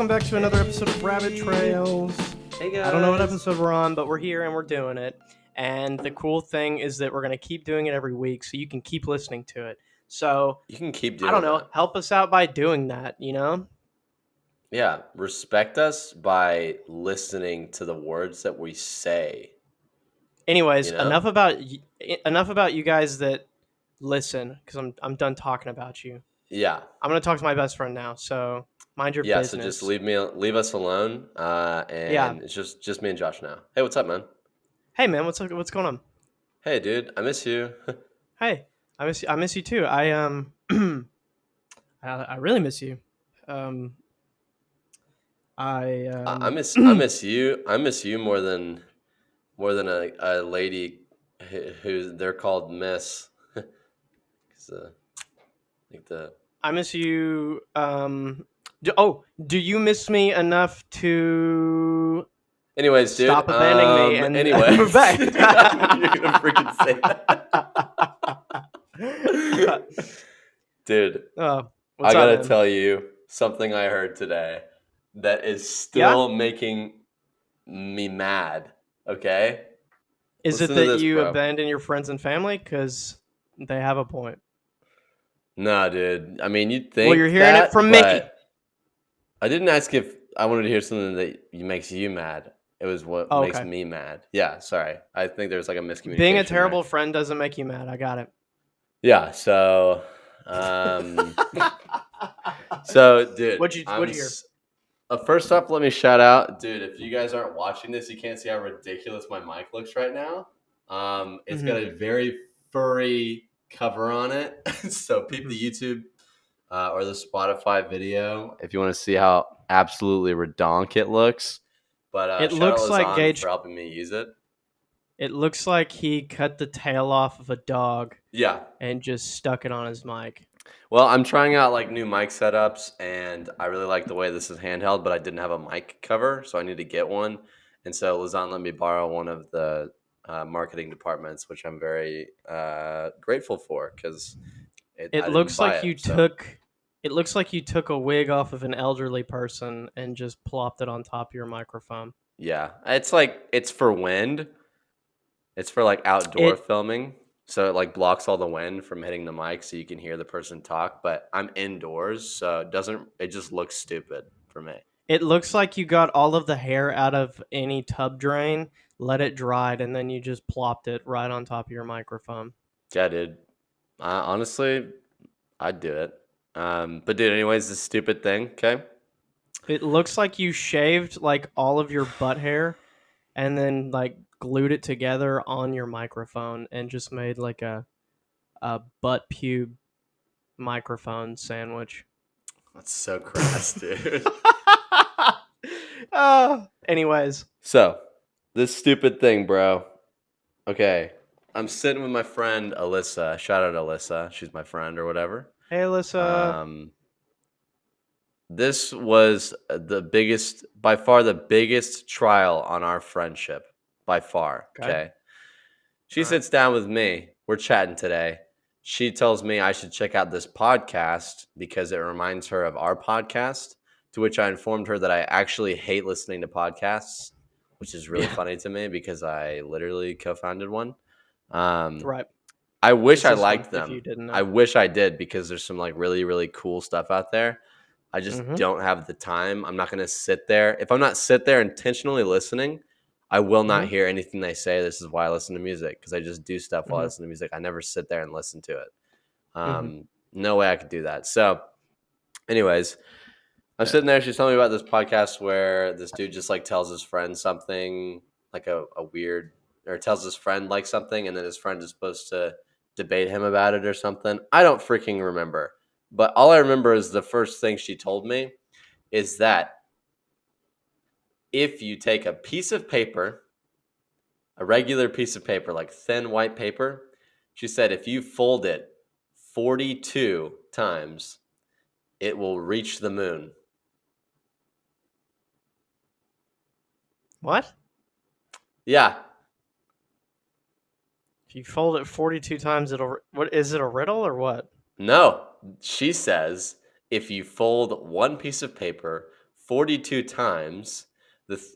welcome back to another episode of Rabbit Trails. Hey guys. I don't know what episode we're on, but we're here and we're doing it. And the cool thing is that we're going to keep doing it every week so you can keep listening to it. So, You can keep doing I don't know, that. help us out by doing that, you know? Yeah, respect us by listening to the words that we say. Anyways, You know? enough about you guys that listen cuz I'm done talking about you. Yeah. I'm going to talk to my best friend now. So, mind your Yeah, so just business. leave us alone. Yeah. And it's just me and Josh now. Hey, what's up, man? Hey man, what's going on? Hey, dude, I miss you. Hey, I miss you too. I really miss you. Um, I I miss you. I miss you more than a lady who they're called Miss. 'Cause, like the I miss you. Do you miss me enough to Anyways, dude. stop abandoning me and move Anyways, back? you're gonna freaking say that, dude. What's I up, gotta man? tell you something I heard today that is Yeah, still making me mad. Okay, is it listen to that this, you bro. abandon your friends and family? Because they have a point. Nah, dude. I mean, you'd Well, you're think hearing it that, from Mickey. but I didn't ask if I wanted to hear something that makes you mad. It was what Oh, makes okay. me mad. Yeah, sorry. I think there's like a Being a miscommunication there. terrible friend doesn't make you mad. I got it. Yeah, so um so dude, What'd you hear? first off, let me shout out, dude. If you guys aren't watching this, you can't see how ridiculous my mic looks right now. It's got Mm-hmm. a very furry cover on it, so peep Mm-hmm. the YouTube or the Spotify video if you want to see how absolutely redonk it looks. But It shout out looks like Lazan Gage. for helping me use it. It looks like he cut the tail off of a dog Yeah. and just stuck it on his mic. Well, I'm trying out like new mic setups, and I really like the way this is handheld, but I didn't have a mic cover, so I need to get one. And so Lazan let me borrow one of the marketing departments, which I'm very grateful for because It I didn't looks buy like it. you So took it looks like you took a wig off of an elderly person and just plopped it on top of your microphone. yeah, it's like it's for wind. It's for like outdoor It filming, so it like blocks all the wind from hitting the mic, so you can hear the person talk. But I'm indoors, so it doesn't. It just looks stupid for me. it looks like you got all of the hair out of any tub drain, let it dried, and then you just plopped it right on top of your microphone. Yeah, dude. Honestly, I'd do it. But dude, anyways, this stupid thing, okay? It looks like you shaved like all of your butt hair and then like glued it together on your microphone and just made like a butt pube microphone sandwich. That's so crass, dude. Anyways, So, this stupid thing, bro. Okay. I'm sitting with my friend Alyssa. Shout out Alyssa. She's my friend or whatever. hey Alyssa. Um, this was by far the biggest trial on our friendship. By far. Okay, Okay. She all right. sits down with me. We're chatting today. She tells me I should check out this podcast because it reminds her of our podcast, to which I informed her that I actually hate listening to podcasts, which is really Yeah, funny to me because I literally co-founded one. Um, right. I wish It's I this one. liked If you them. didn't I know. wish I did because there's some like really, really cool stuff out there. I just Mm-hmm. don't have the time. I'm not going to sit there. If I'm not sit there intentionally listening, I will not Mm-hmm. hear anything they say. This is why I listen to music because I just do stuff while I Mm-hmm. listen to music. I never sit there and listen to it. Mm-hmm. No way I could do that. So, anyways, I'm sitting there. She's telling me about this podcast where this dude just like tells his friend something like a weird, or tells his friend like something, and then his friend is supposed to debate him about it or something. I don't freaking remember. But all I remember is the first thing she told me is that if you take a piece of paper, a regular piece of paper, like thin white paper, she said if you fold it 42 times, it will reach the moon. What? Yeah. If you fold it 42 times, it'll. What is it? A riddle or what? No, she says if you fold one piece of paper 42 times,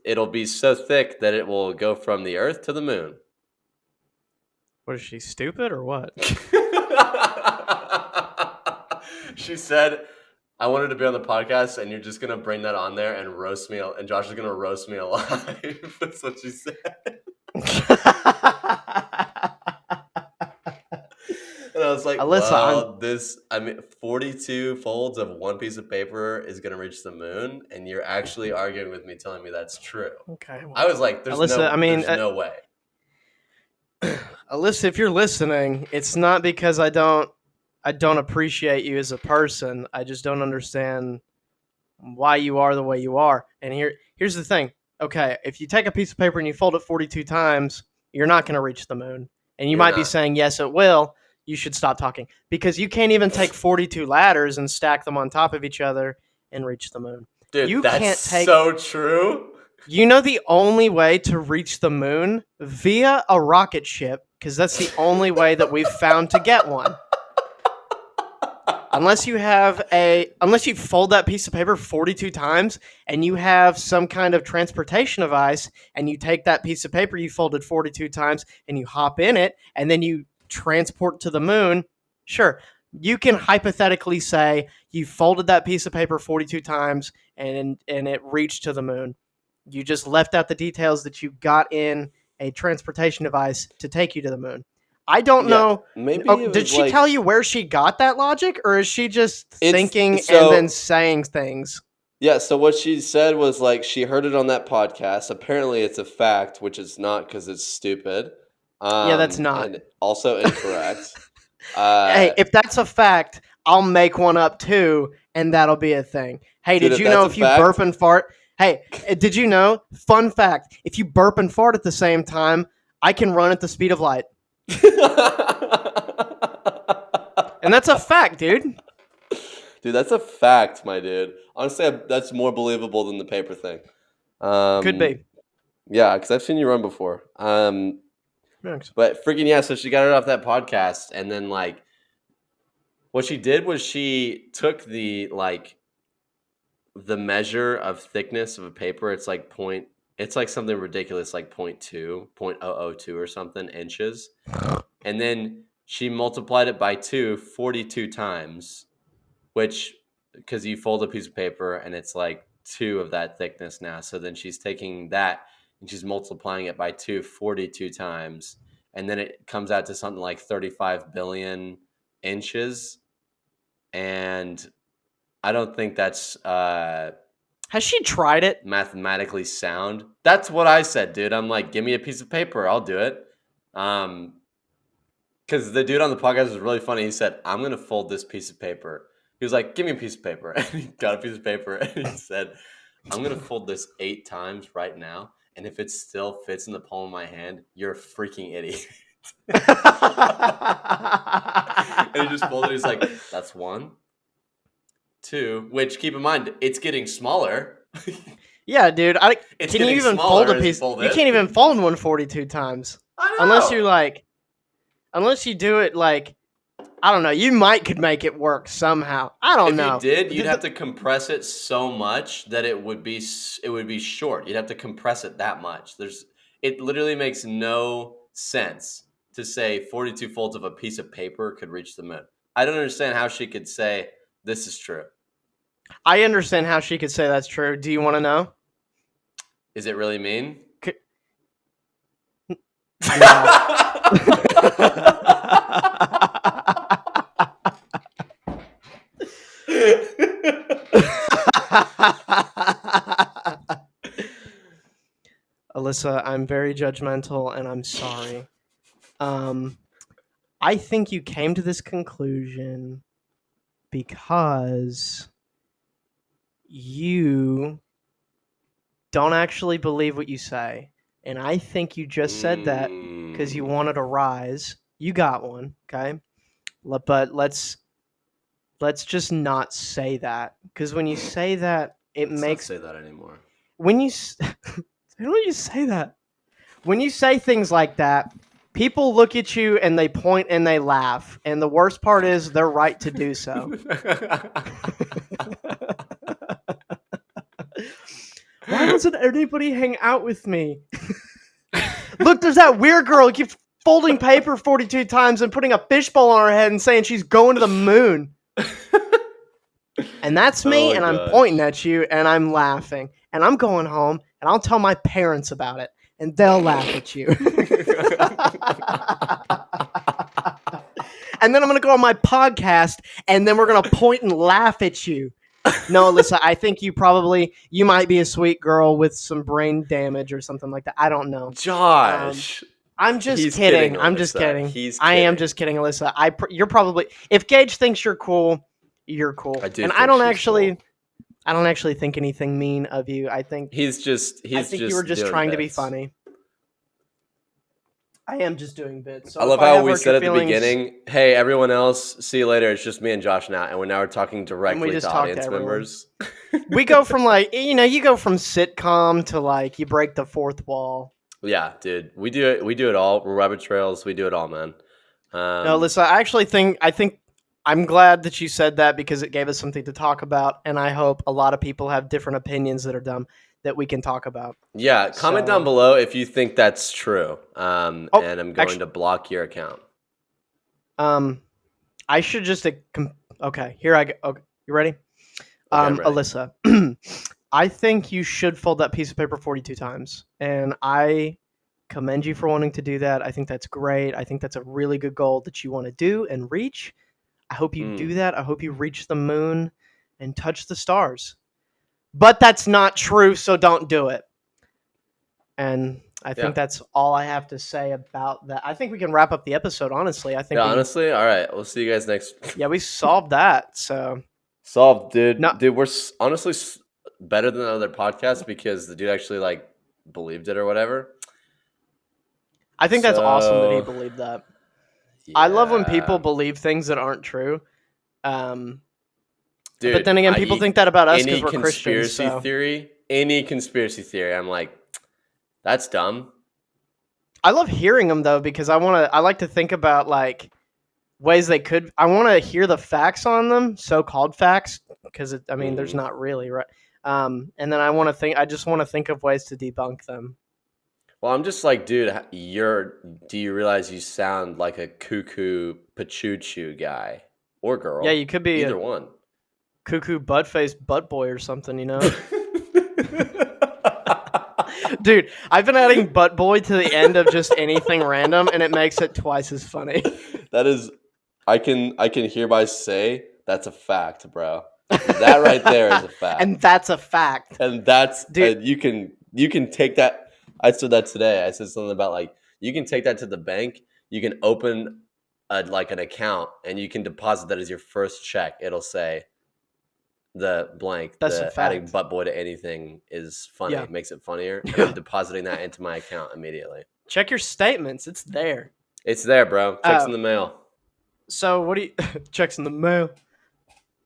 it'll be so thick that it will go from the Earth to the moon. What is she, stupid or what? She said, I wanted to be on the podcast, and you're just going to bring that on there and roast me, and Josh is going to roast me alive. That's what she said. And I was like, Alyssa, 42 folds of one piece of paper is going to reach the moon, and you're actually arguing with me, telling me that's true. Okay. Well, I was like, there's no way. Alyssa, if you're listening, it's not because I don't appreciate you as a person. I just don't understand why you are the way you are. And here's the thing. Okay, if you take a piece of paper and you fold it 42 times, you're not going to reach the moon. And you might be saying, yes, it will. You should stop talking. Because you can't even take 42 ladders and stack them on top of each other and reach the moon. Dude, that's so true. You know the only way to reach the moon? Via a rocket ship, because that's the only way that we've found to get one. Unless you fold that piece of paper 42 times and you have some kind of transportation device and you take that piece of paper you folded 42 times and you hop in it and then you transport to the moon, sure, you can hypothetically say you folded that piece of paper 42 times and it reached to the moon. You just left out the details that you got in a transportation device to take you to the moon. I don't know. Maybe did she tell you where she got that logic, or is she just thinking and then saying things? Yeah, so what she said was like she heard it on that podcast. Apparently it's a fact, which it's not because it's stupid. Yeah, that's not. And also incorrect. Hey, if that's a fact, I'll make one up too, and that'll be a thing. Hey, did you know if you burp and fart... Hey, did you know? Fun fact, if you burp and fart at the same time, I can run at the speed of light. And that's a fact, dude. Dude, that's a fact, my dude. Honestly, that's more believable than the paper thing. Could be. Yeah, because I've seen you run before. Thanks. But freaking yeah, so she got it off that podcast, and then like, what she did was she took the measure of thickness of a paper. It's like it's like something ridiculous, like 0.02 or something inches. And then she multiplied it by 42 times, which, because you fold a piece of paper and it's like 2 of that thickness now. So then she's taking that and she's multiplying it by 42 times. And then it comes out to something like 35 billion inches. And I don't think that's has she tried it? Mathematically sound. That's what I said, dude. I'm like, give me a piece of paper, I'll do it. Because the dude on the podcast was really funny. He said, I'm gonna fold this piece of paper. He was like, give me a piece of paper. And he got a piece of paper and he said, I'm gonna fold this 8 times right now. And if it still fits in the palm of my hand, you're a freaking idiot. And he just folded it. He's like, that's 1, 2, which keep in mind, it's getting smaller. Yeah, dude. Can you even fold a piece? You can't even fold one 42 times. I know. Unless you do it like, I don't know. You could make it work somehow. I don't know. If you did, you'd have to compress it so much that it would be short. You'd have to compress it that much. It literally makes no sense to say 42 folds of a piece of paper could reach the moon. I don't understand how she could say this is true. I understand how she could say that's true. Do you want to know? Is it really mean? Alyssa, I'm very judgmental and I'm sorry. I think you came to this conclusion because you don't actually believe what you say. And I think you just said that because you wanted a rise. You got one, okay? But let's just not say that, because when you say that, let's not say that anymore. When you don't you say that? When you say things like that, people look at you and they point and they laugh. And the worst part is they're right to do so. Why doesn't anybody hang out with me? Look, there's that weird girl who keeps folding paper 42 times and putting a fishbowl on her head and saying she's going to the moon. And that's Oh me, my and I'm pointing gosh. at you, and I'm laughing. And I'm going home, and I'll tell my parents about it, and they'll laugh at you. And then I'm going to go on my podcast, and then we're going to point and laugh at you. No, Alyssa, I think you might be a sweet girl with some brain damage or something like that. I don't know. Um, Josh. I'm just He's kidding, kidding. I'm just Alyssa. kidding. He's I am kidding. just kidding, Alyssa. You're probably, if Gage thinks you're cool, you're cool. I do And think she's cool. I don't actually think anything mean of you. I He's think you were just just doing trying to be bits. funny. I am just doing bits. I So if love I how have we hurt your said at the feelings, beginning, "Hey, everyone else, see you later. It's just me and Josh now," and we're talking and we directly to just talk to audience everyone. members. We go from like, you go from sitcom to like you break the fourth wall. Yeah, dude, we do it. We do it all. We're rabbit trails. We do it all, man. No, Alyssa, I think I'm glad that you said that because it gave us something to talk about, and I hope a lot of people have different opinions that are dumb that we can talk about. Yeah, comment down So, below if you think that's true. oh, And I'm going actually, to block your account. um, I should just okay. Here I go. Okay, you ready? Okay, I'm ready. Alyssa, I think you should fold that piece of paper 42 times, and I commend you for wanting to do that. I think that's great. I think that's a really good goal that you want to do and reach. I hope you Mm, do that. I hope you reach the moon and touch the stars. But that's not true, so don't do it. And I yeah. think that's all I have to say about that. I think we can wrap up the episode, honestly. I think Yeah, honestly, all right. We'll see you guys next. we solved that. So, Solved, dude. no, Dude, we're honestly better than other podcasts because the dude actually like believed it or whatever. I think that's awesome that he So believed that. I love when people yeah, believe things that aren't true. Um, but dude. then again, people think that about us because we're Christians. So Any conspiracy theory, I'm like, that's dumb. I love hearing them though because I like to think about like ways they could. I want to hear the facts on them, so-called facts, because I mean, there's Mm. not really right. And then I want to think. I just want to think of ways to debunk them. Well, I'm just like, dude, do you realize you sound like a cuckoo pachuchu guy or Yeah, girl? you could be Either a one. cuckoo butt face butt boy or something, Dude, I've been adding butt boy to the end of just anything random, and it makes it twice as funny. That is, I can hereby say that's a fact, bro. That right there is a And fact, that's a fact, and that's dude. you can take that. I said that today. I said something about like you can take that to the bank. You can open like an account, and you can deposit that as your first check. It'll say the blank, That's a the adding fact. butt boy to anything is funny. Yeah. It makes it funnier, and I'm depositing that into my account immediately. Check your statements. It's there. It's there, bro. Checks in Uh, the mail. so what do you checks in the mail?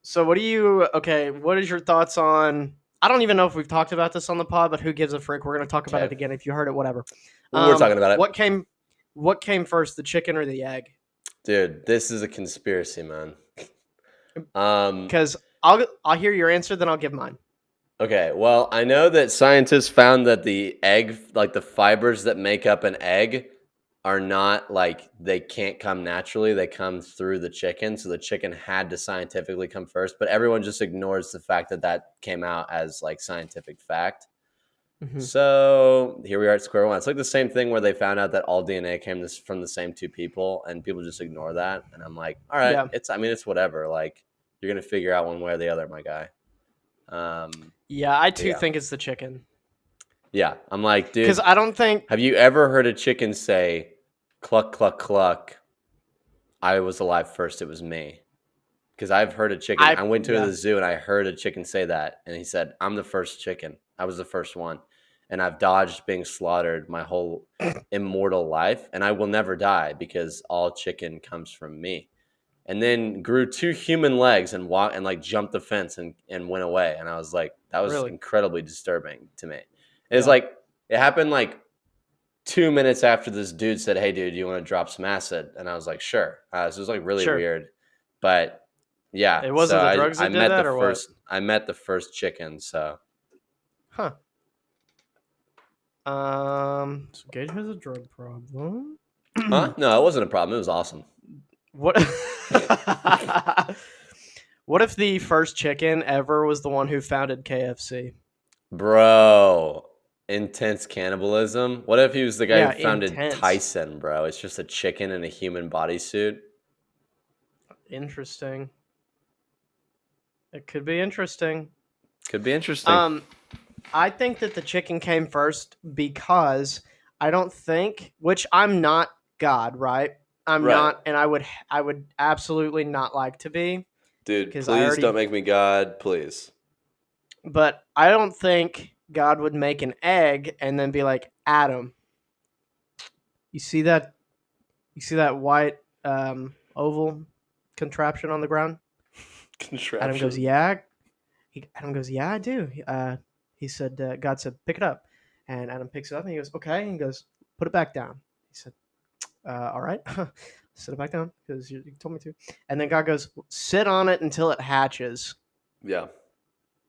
So what do you okay, what is your thoughts on I don't even know if we've talked about this on the pod, but who gives a frick? We're gonna talk about it Okay, again. If you heard it, whatever. we're talking about it. What came first, the chicken or the egg? Dude, this is a conspiracy, man. Because I'll hear your answer, then I'll give mine. Okay, well, I know that scientists found that the egg, like the fibers that make up an egg, are not like they can't come naturally. They come through the chicken. So the chicken had to scientifically come first, but everyone just ignores the fact that that came out as like scientific fact. Mm-hmm. So here we are at square one. It's like the same thing where they found out that all DNA came from the same two people, and people just ignore that. And I'm like, all right, Yeah. I mean, it's whatever. Like you're gonna figure out one way or the other, my guy. Yeah, I too Yeah. think it's the chicken. Yeah, I'm like, Because dude, I don't think have you ever heard a chicken say, cluck, cluck, cluck, I was alive first, it was me? Because I've heard a chicken. I went to yeah. the zoo and I heard a chicken say that. And he said, I'm the first chicken. I was the first one. And I've dodged being slaughtered my whole immortal life. And I will never die because all chicken comes from me. And then grew two human legs and walked and like jumped the fence and went away. And I was like, that was Really? incredibly disturbing to me. It's Yeah. like, it happened like 2 minutes after this dude said, "Hey, dude, you want to drop some acid?" And I was like, "Sure." So it was like really Sure. weird, but yeah. It So wasn't the drugs I that did met the that or what? first I met the first chicken. So Huh. So Gage has a drug problem. Huh? No, it wasn't a problem. It was awesome. What? What if the first chicken ever was the one who founded KFC? Bro, intense cannibalism. What if he was the guy who Yeah, founded intense. Tyson, bro? It's just a chicken in a human bodysuit. Interesting. It could be interesting. Could be interesting. Um, I think that the chicken came first because I don't think, which I'm not God, right? I'm Right. not, and I would absolutely not like to be Dude, because I please don't already, make me God, please. but I don't think God would make an egg and then be like, Adam, you see that? You see that white oval contraption on the ground? Adam goes, Contraption. yeah. Adam goes, yeah, I do. He said, God said, pick it up. And Adam picks it up and he goes, okay. And he goes, put it back down. He said, all right. Sit it back down because you told me to. And then God goes, sit on it until it hatches. Yeah.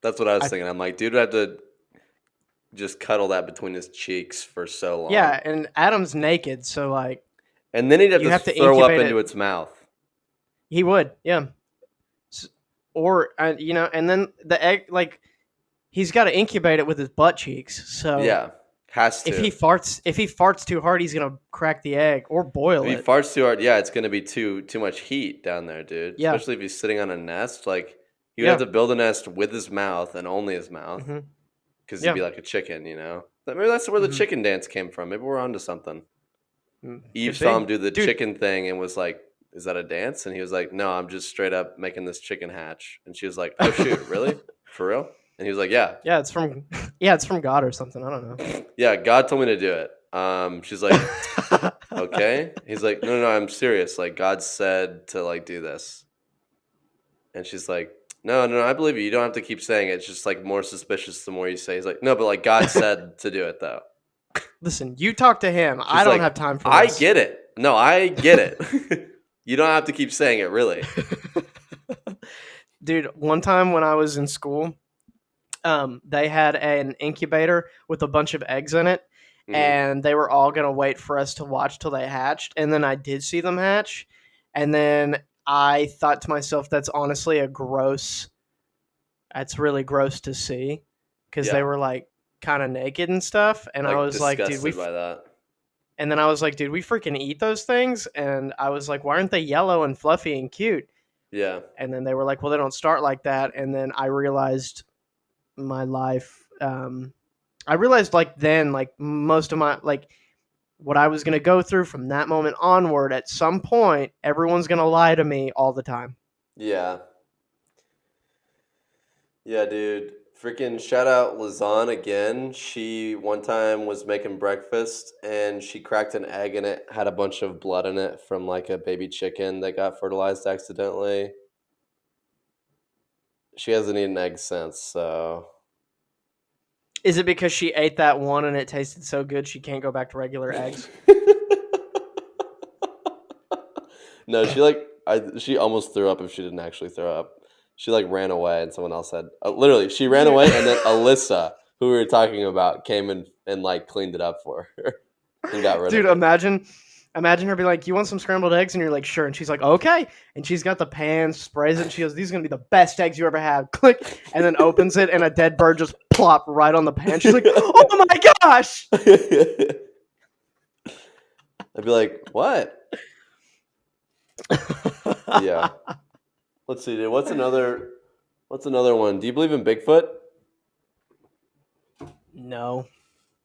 That's what I was I thinking. I'm like, dude would have to just cuddle that between his cheeks for so long. Yeah, and Adam's naked, so like And then he'd have you to have to throw up incubate into it. its mouth. He would, yeah. Or and then the egg, like he's got to incubate it with his butt cheeks. So Yeah. Has to. if he farts too hard, he's gonna crack the egg or If boil he it. farts too hard, yeah, it's gonna be too much heat down there, dude. Yeah, Especially if he's sitting on a nest. Like he would have yeah, to build a nest with his mouth and only his mouth, hmm because he'd yeah, be like a chicken, you know. But maybe that's where the hmm chicken dance came from. Maybe we're onto something. Eve could saw be, him do the dude. chicken thing and was like, "Is that a dance?" And he was like, "No, I'm just straight up making this chicken hatch." And she was like, "Oh shoot, really? For real?" And he was like, "Yeah, Yeah, it's from yeah, it's from God or something. I don't know. yeah, God told me to do it." She's like, "Okay." He's like, "No, no, no, I'm serious. Like God said to like do this." And she's like, "No, no, no, I believe you. You don't have to keep saying it. It's just like more suspicious the more you say." He's like, "No, but like God said to do it though." Listen, you talk to him. I She's don't like, have time for "I this. get it. No, I get it. You don't have to keep saying it, really." Dude, one time when I was in school, they had an incubator with a bunch of eggs in it, Hmm. and they were all gonna wait for us to watch till they hatched. And then I did see them hatch, and then I thought to myself, "That's honestly a gross. That's really gross to see," because they Yeah, were like kind of naked and stuff. And I like was like, disgusted by that. And then I was like, "Dude, we freaking eat those things?" And I was like, "Why aren't they yellow and fluffy and cute?" Yeah, And then they were like, "Well, they don't start like that." And then I realized my life. I realized like then, like most of my like what I was gonna go through from that moment onward. At some point, everyone's gonna lie to me all the time. yeah, yeah, dude. Freaking shout out Lazan again. She one time was making breakfast and she cracked an egg and it had a bunch of blood in it from like a baby chicken that got fertilized accidentally. She hasn't eaten eggs since, so Is it because she ate that one and it tasted so good she can't go back to regular eggs? no, she almost threw up if she didn't actually throw up. She like ran away, and someone else said literally she ran Dude, away, and then Alyssa, who we were talking about, came and like cleaned it up for her and got rid dude, of it. imagine her be like, "You want some scrambled eggs?" And you're like, "Sure." And she's like, "Okay." And she's got the pan, sprays it, and she goes, "These are gonna be the best eggs you ever had." Click, and then opens it, and a dead bird just plop right on the pan. She's like, "Oh my gosh!" I'd be like, what? Yeah. Let's see, dude. What's another one? Do you believe in Bigfoot? No,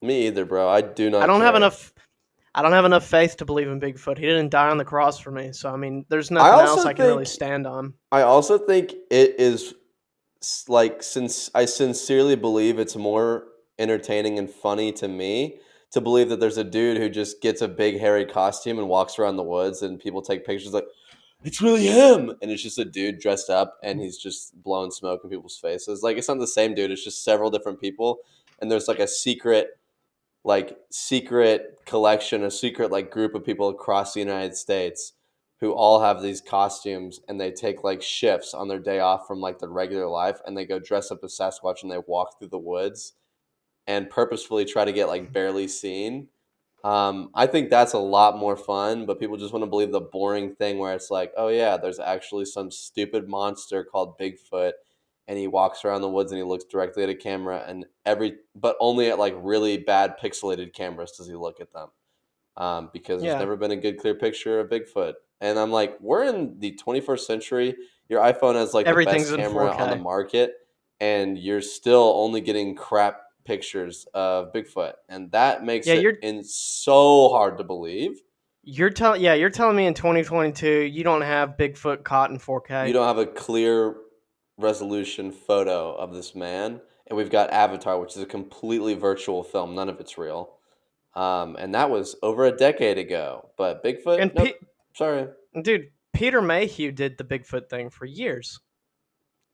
Me either, bro. I do I not don't have care. enough. I don't have enough faith to believe in Bigfoot. He didn't die on the cross for me, so I mean, there's I nothing else also I can really think stand on. I also think it is like since I sincerely believe it's more entertaining and funny to me to believe that there's a dude who just gets a big hairy costume and walks around the woods and people take pictures like it's really him and it's just a dude dressed up and he's just blowing smoke in people's faces. Like it's not the same dude, it's just several different people and there's like a secret collection, a secret like group of people across the United States who all have these costumes and they take like shifts on their day off from like their regular life and they go dress up as Sasquatch and they walk through the woods and purposefully try to get like barely seen. I think that's a lot more fun, but people just want to believe the boring thing where it's like, oh yeah, there's actually some stupid monster called Bigfoot, and he walks around the woods and he looks directly at a camera, and but only at like really bad pixelated cameras does he look at them, because there's Yeah. never been a good clear picture of Bigfoot. And I'm like, we're in the 21st century. Your iPhone has like the Everything's best in camera on the 4K. market, and you're still only getting crap pictures of Bigfoot, and that makes Yeah, it so hard to believe. you're telling me in 2022 you don't have Bigfoot caught in You 4K. don't have a clear resolution photo of this man, and we've got Avatar, which is a completely virtual film. None of it's real. And that was over a decade ago. But Bigfoot, And nope. Sorry. dude, Peter Mayhew did the Bigfoot thing for years.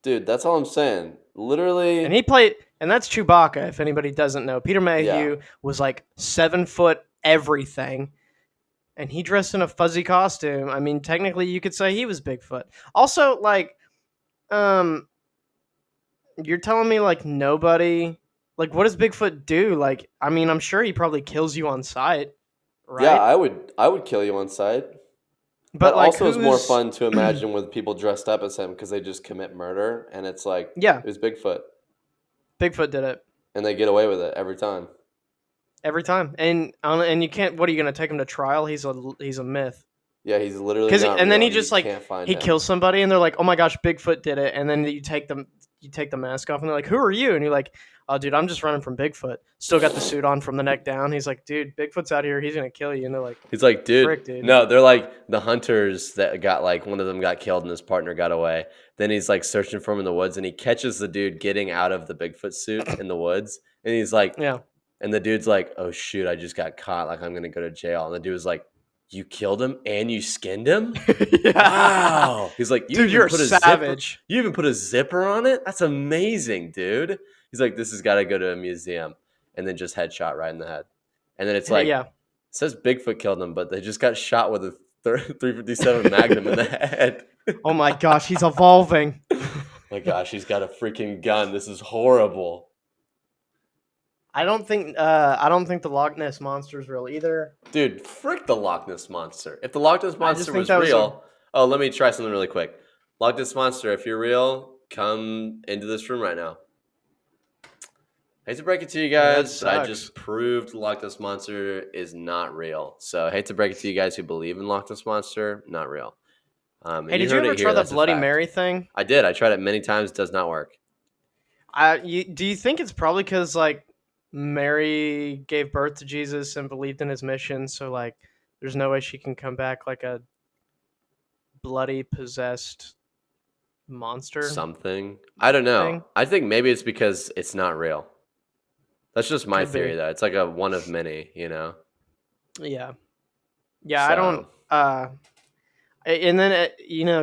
Dude, that's all I'm saying. And Literally, he played, and that's Chewbacca. If anybody doesn't know, Peter yeah. Mayhew was like 7 foot everything, and he dressed in a fuzzy costume. I mean, technically, you could say he was Bigfoot. Also, like, um, you're telling me like nobody, like, what does Bigfoot do? Like, I mean, I'm sure he probably kills you on sight, Yeah, right? I would kill you on sight. That But like, also is more who's fun to imagine with people dressed up as him because they just commit murder, and it's like yeah, it was Bigfoot, Bigfoot did it and they get away with it every time. every time, and you can't. What are you gonna take him to trial? He's a myth. Yeah, he's literally Because not and then real, he and you just like can't find he him. kills somebody and they're like, oh my gosh, Bigfoot did it. And then you take the mask off and they're like, who are you? And you're like, oh dude, I'm just running from Bigfoot. Still got the suit on from the neck down. He's like, dude, Bigfoot's out here. He's gonna kill you. And they're like, He's like, dude, frick, dude. no, they're like the hunters that got like one of them got killed and his partner got away. Then he's like searching for him in the woods and he catches the dude getting out of the Bigfoot suit in the woods. And he's like, Yeah. and the dude's like, oh shoot, I just got caught. Like, I'm going to go to jail. And the dude was like, you killed him and you skinned him? Yeah. Wow. He's like, Dude, you're a savage. you even put a zipper on it? That's amazing, dude. He's like, this has got to go to a museum. And then just headshot right in the head. And then it's like, Yeah. it says Bigfoot killed him, but they just got shot with a 357 Magnum in the head. Oh my gosh, he's evolving. My gosh, he's got a freaking gun. This is horrible. I don't think the Loch Ness monster is real either. Dude, frick the Loch Ness Monster. If the Loch Ness I just Monster think was that was a real, oh, let me try something really quick. Loch Ness Monster, if you're real, come into this room right now. Hate to break it to you yeah, that guys, but I sucks. just proved Loch Ness Monster is not real. So hate to break it to you guys who believe in Loch Ness Monster, not real. And Hey, you did you heard ever it here. try the That's a Bloody fact. Mary thing? I did. I tried it many times. Does not work. Do you think it's probably because like Mary gave birth to Jesus and believed in his mission, so like there's no way she can come back like a bloody possessed monster Something. I don't know. thing? I think maybe it's because it's not real. That's just my Could theory, be. though. It's like a one of many, you know? Yeah. Yeah, I don't So and then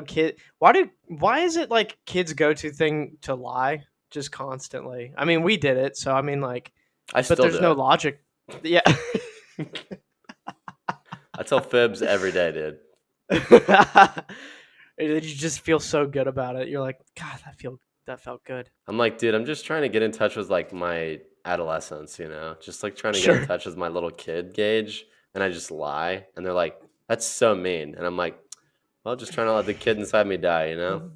kid why is it like kids go to thing to lie just constantly? I mean, we did it, so I mean like I but still there's do no it. logic. Yeah. I tell fibs every day, dude. You just feel so good about it. You're like, God, that felt good. I'm like, dude, I'm just trying to get in touch with like my adolescence, you know? Just like trying to get in Sure. touch with my little kid Gage. And I just lie. And they're like, that's so mean. And I'm like, well, just trying to let the kid inside me die, you know?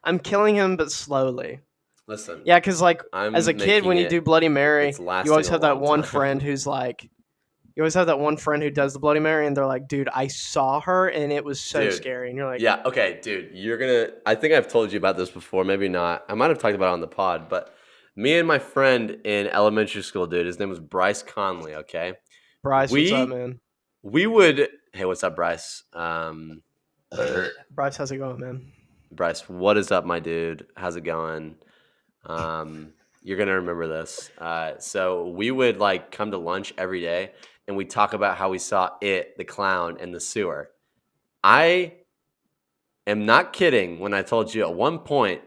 I'm killing him, but slowly. Listen, Yeah, because like as a I'm kid, making when you do it, Bloody it's Mary, you lasting always a have that long one time. friend who's like, you always have that one friend who does the Bloody Mary, and they're like, dude, I saw her, and it was so Dude. scary. And you're like, Yeah, okay, dude. I think I've told you about this before, maybe not. I might have talked about it on the pod, but me and my friend in elementary school, dude, his name was Bryce Conley, okay? Bryce, what's up, We man? we would Hey, what's up, Bryce? Bryce, how's it going, man? Bryce, what is up, my dude? How's it going? You're gonna remember this. So we would like come to lunch every day and we talk about how we saw the clown, in the sewer. I am not kidding when I told you at one point,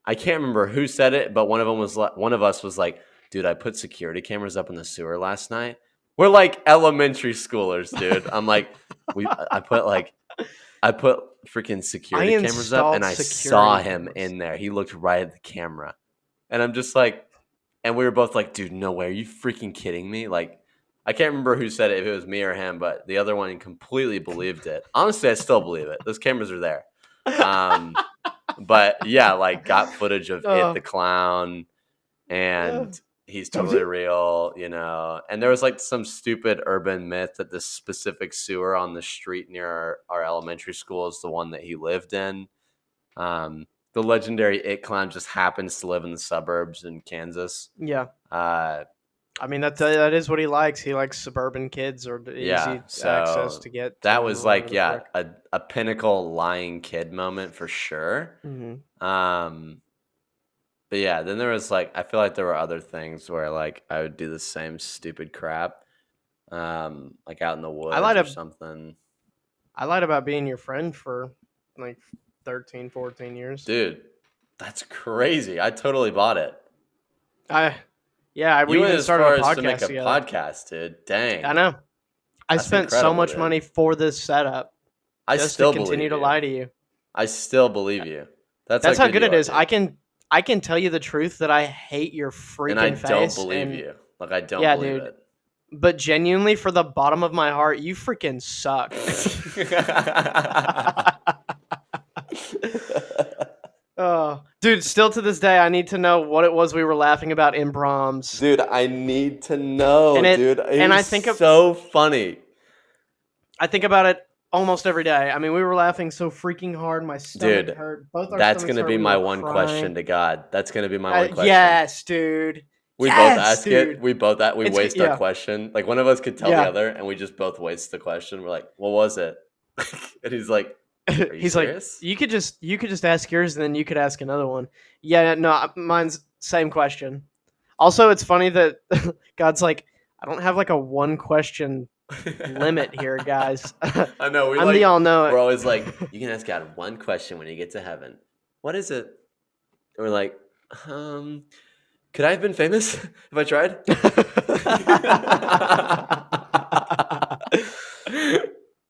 I can't remember who said it, but one of us was like, "Dude, I put security cameras up in the sewer last night." We're like elementary schoolers, dude. I'm like, I put freaking I security cameras up, and installed I saw security him cameras. in there. He looked right at the camera, and I'm just like, And we were both like, dude, no way. Are you freaking kidding me? Like, I can't remember who said it, if it was me or him, but the other one completely believed it. Honestly, I still believe it. Those cameras are there. But yeah, like got footage of it, the Oh, clown, yeah. and he's Does totally he? real, And there was like some stupid urban myth that this specific sewer on the street near our elementary school is the one that he lived in. The legendary It Clown just happens to live in the suburbs in Kansas. Yeah. Uh, I mean that is what he likes. He likes suburban kids or the yeah, easy access so to get to that them was or whatever like, the yeah, frick. a pinnacle lying kid moment for sure. Hmm. Um, but yeah, then there was like, I feel like there were other things where like I would do the same stupid crap, like out in the I woods lied. or something. I lied about being your friend for like 13, 14 years. Dude, that's crazy. I totally bought it. I Yeah, You we went even as started a far as to make podcast a together. podcast, dude. I Dang. know. I That's spent so incredible, much dude. money for this setup I just to still continue believe to you. lie to you. I still believe you. That's how That's how good good you it are, is. dude. I can tell you the truth that I hate your And I freaking don't face believe and you. Like, I don't yeah, believe dude. it. But genuinely for the bottom of my heart, you freaking suck. Oh, dude, still to this day I need to know what it was we were laughing about in Brahms. Dude, I need to know, And dude. It and was so funny. I think about it almost every day. I mean, we were laughing so freaking hard, my stomach Dude, hurt. Both our that's stomachs going to hurt. be We my were one question crying. to God. That's going to be my one question. Yes, dude. We both Yes, ask it. dude. We waste our Yeah, question. Like one of us could tell the yeah. other, and we just both waste the question. We're like, "What was it?" And he's like, "Are you He's like, serious?" you could just ask yours, and then you could ask another one. Yeah, no, mine's same question. Also, it's funny that God's like, I don't have like a one question limit here, guys. I know. I'm the all know We're always like, it. "You can ask God one question when you get to heaven. What is it?" And we're like, um, "Could I have been famous if I tried?"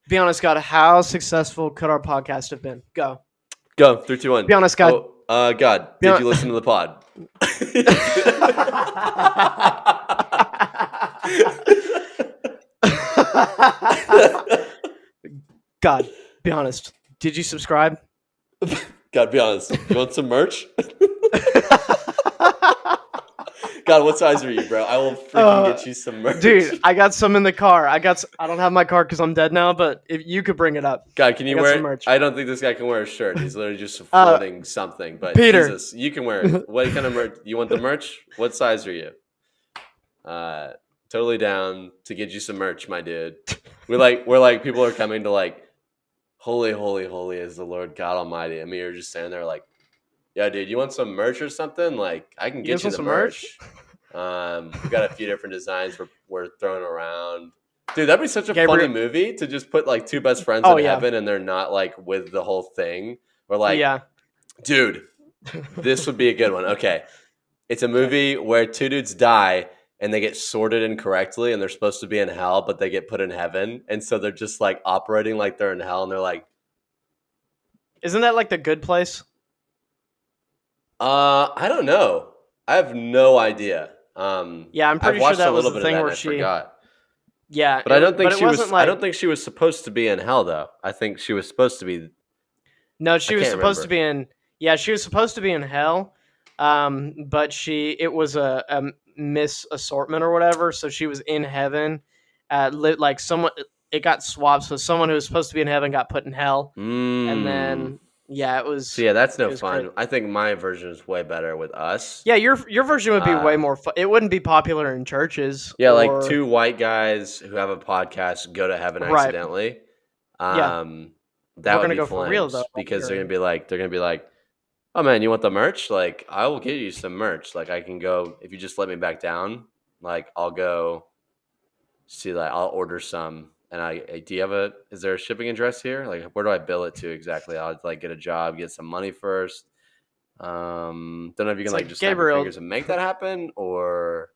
Be honest, God. How successful could our podcast have been? Go. Go 3, 2, 1. Be honest, God. Oh, God, Be did you honest. listen to the pod? God, be honest. Did you subscribe? God, be honest. You want some merch? God, what size are you, bro? I will freaking Uh, get you some merch. Dude, I got some in the car. I don't have my car because I'm dead now. But if you could bring it up, God, can I you got wear some it? merch. I don't think this guy can wear a shirt. He's literally just Uh, floating something. But Peter. Jesus, you can wear it. What kind of merch? You want the merch? What size are you? Uh, totally down to get you some merch, my dude. We're like people are coming to like, holy, holy, holy is the Lord God Almighty. I mean, you're just standing there like, yeah, dude, you want some merch or something? Like, I can You guys get you want the some merch? merch. We got a few different designs we're throwing around. Dude, that'd be such a funny Gabriel. movie to just put like two best friends Oh in yeah, heaven and they're not like with the whole thing. We're like, yeah. dude, this would be a good one. Okay. It's a Okay. movie where two dudes die and they get sorted incorrectly and they're supposed to be in hell, but they get put in heaven. And so they're just like operating like they're in hell and they're like, Isn't that like the Good Place? I don't know. I have no idea. Yeah, I'm I've pretty sure watched a that was little the bit of thing that where and I she. forgot. Yeah, But I don't think but it she wasn't was. I like. don't think she was supposed to be in hell, though. I think she was supposed to be. No, I she was can't supposed to remember. be in. Yeah, she was supposed to be in hell. But it was a misassortment or whatever. So she was in heaven. Like someone, it got swapped. So someone who was supposed to be in heaven got put in hell, and Mm. then yeah, So yeah, that's it no was great. fun. I think my version is way better with us. Yeah, your version would be way Uh, more fun. It wouldn't be popular in churches yeah, like or two white guys who have a podcast go to heaven right. accidentally. Yeah, Um, that we're would gonna be go for real though flames on because your end. they're gonna be like, oh man, you want the merch? Like, I will get you some merch. Like, I can go if you just let me back down. Like, I'll go see. Like, I'll order some. And do you have a? Is there a shipping address here? Like, where do I bill it to exactly? I'll like get a job, get some money first. Don't know if you can It's like like just snap your Gabriel. fingers and make that happen, or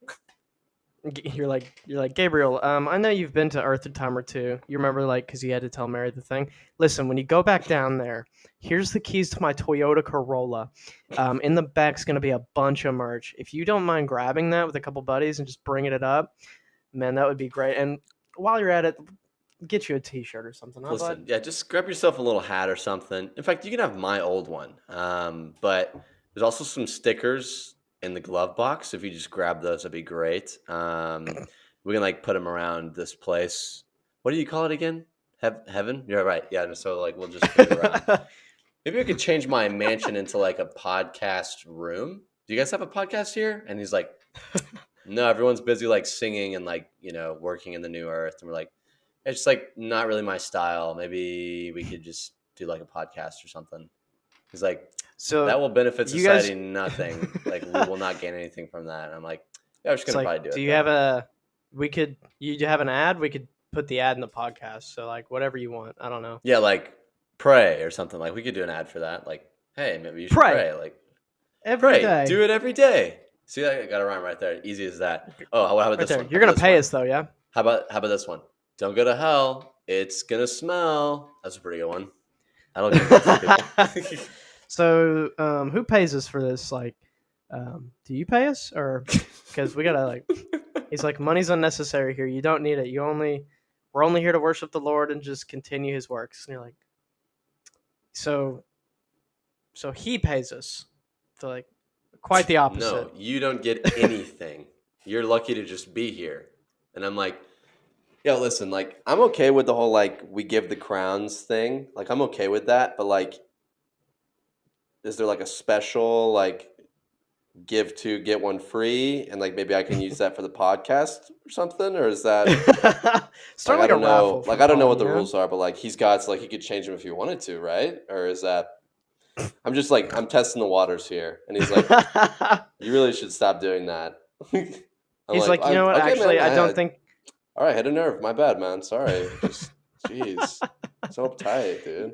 you're like Gabriel. I know you've been to Earth a time or two. You remember like because you had to tell Mary the thing. Listen, when you go back down there, here's the keys to my Toyota Corolla. In the back's gonna be a bunch of merch. If you don't mind grabbing that with a couple buddies and just bringing it up, man, that would be great. And while you're at it, get you a T-shirt or something, huh, Listen, bud? yeah, just grab yourself a little hat or something. In fact, you can have my old one. But there's also some stickers in the glove box. If you just grab those, that'd be great. We can like put them around this place. What do you call it again? Heaven? You're right. Yeah. And so like we'll just put it around. Maybe we could change my mansion into like a podcast room. Do you guys have a podcast here? And he's like, no, everyone's busy like singing and like, working in the new earth. And we're like, it's just like not really my style. Maybe we could just do like a podcast or something. He's like, So that will benefit you guys, society nothing. Like we will not gain anything from that. And I'm like, yeah, I'm just it's gonna like, probably do do it you have though. a? We could. You have an ad? We could put the ad in the podcast. So like whatever you want. I don't know. Yeah, like pray or something. Like we could do an ad for that. Like, hey, maybe you should Pray pray. Like, every pray, do day. it every day. See, I got a rhyme right there. Easy as that. Oh, how about Right this there. one? How You're about gonna this pay one? us though, yeah. How about this one? Don't go to hell. It's gonna smell. That's a pretty good one. That'll convince some people. So, who pays us for this? Like, do you pay us, or because we gotta like? He's like, money's unnecessary here. You don't need it. We're only here to worship the Lord and just continue His works. And you're like, so, so He pays us. So like, quite the No, opposite. you don't get anything. You're lucky to just be here. And I'm like, yo, listen, like, I'm okay with the whole, like, we give the crowns thing. Like, I'm okay with that. But, like, is there, like, a special, like, give two, get one free? And, like, maybe I can use that for the podcast or something? Or is that, like, Start I like a don't know. raffle for Like, I don't know fun, what you the know? rules are. But, like, he's got, so, like, he could change them if he wanted to, right? Or is that, I'm just, like, I'm testing the waters here. And he's like, you really should stop doing that. I'm He's like, like, you know what? okay, Actually, man. I don't think. All right, hit a nerve. My bad, man. Sorry. Just, jeez, so uptight, dude.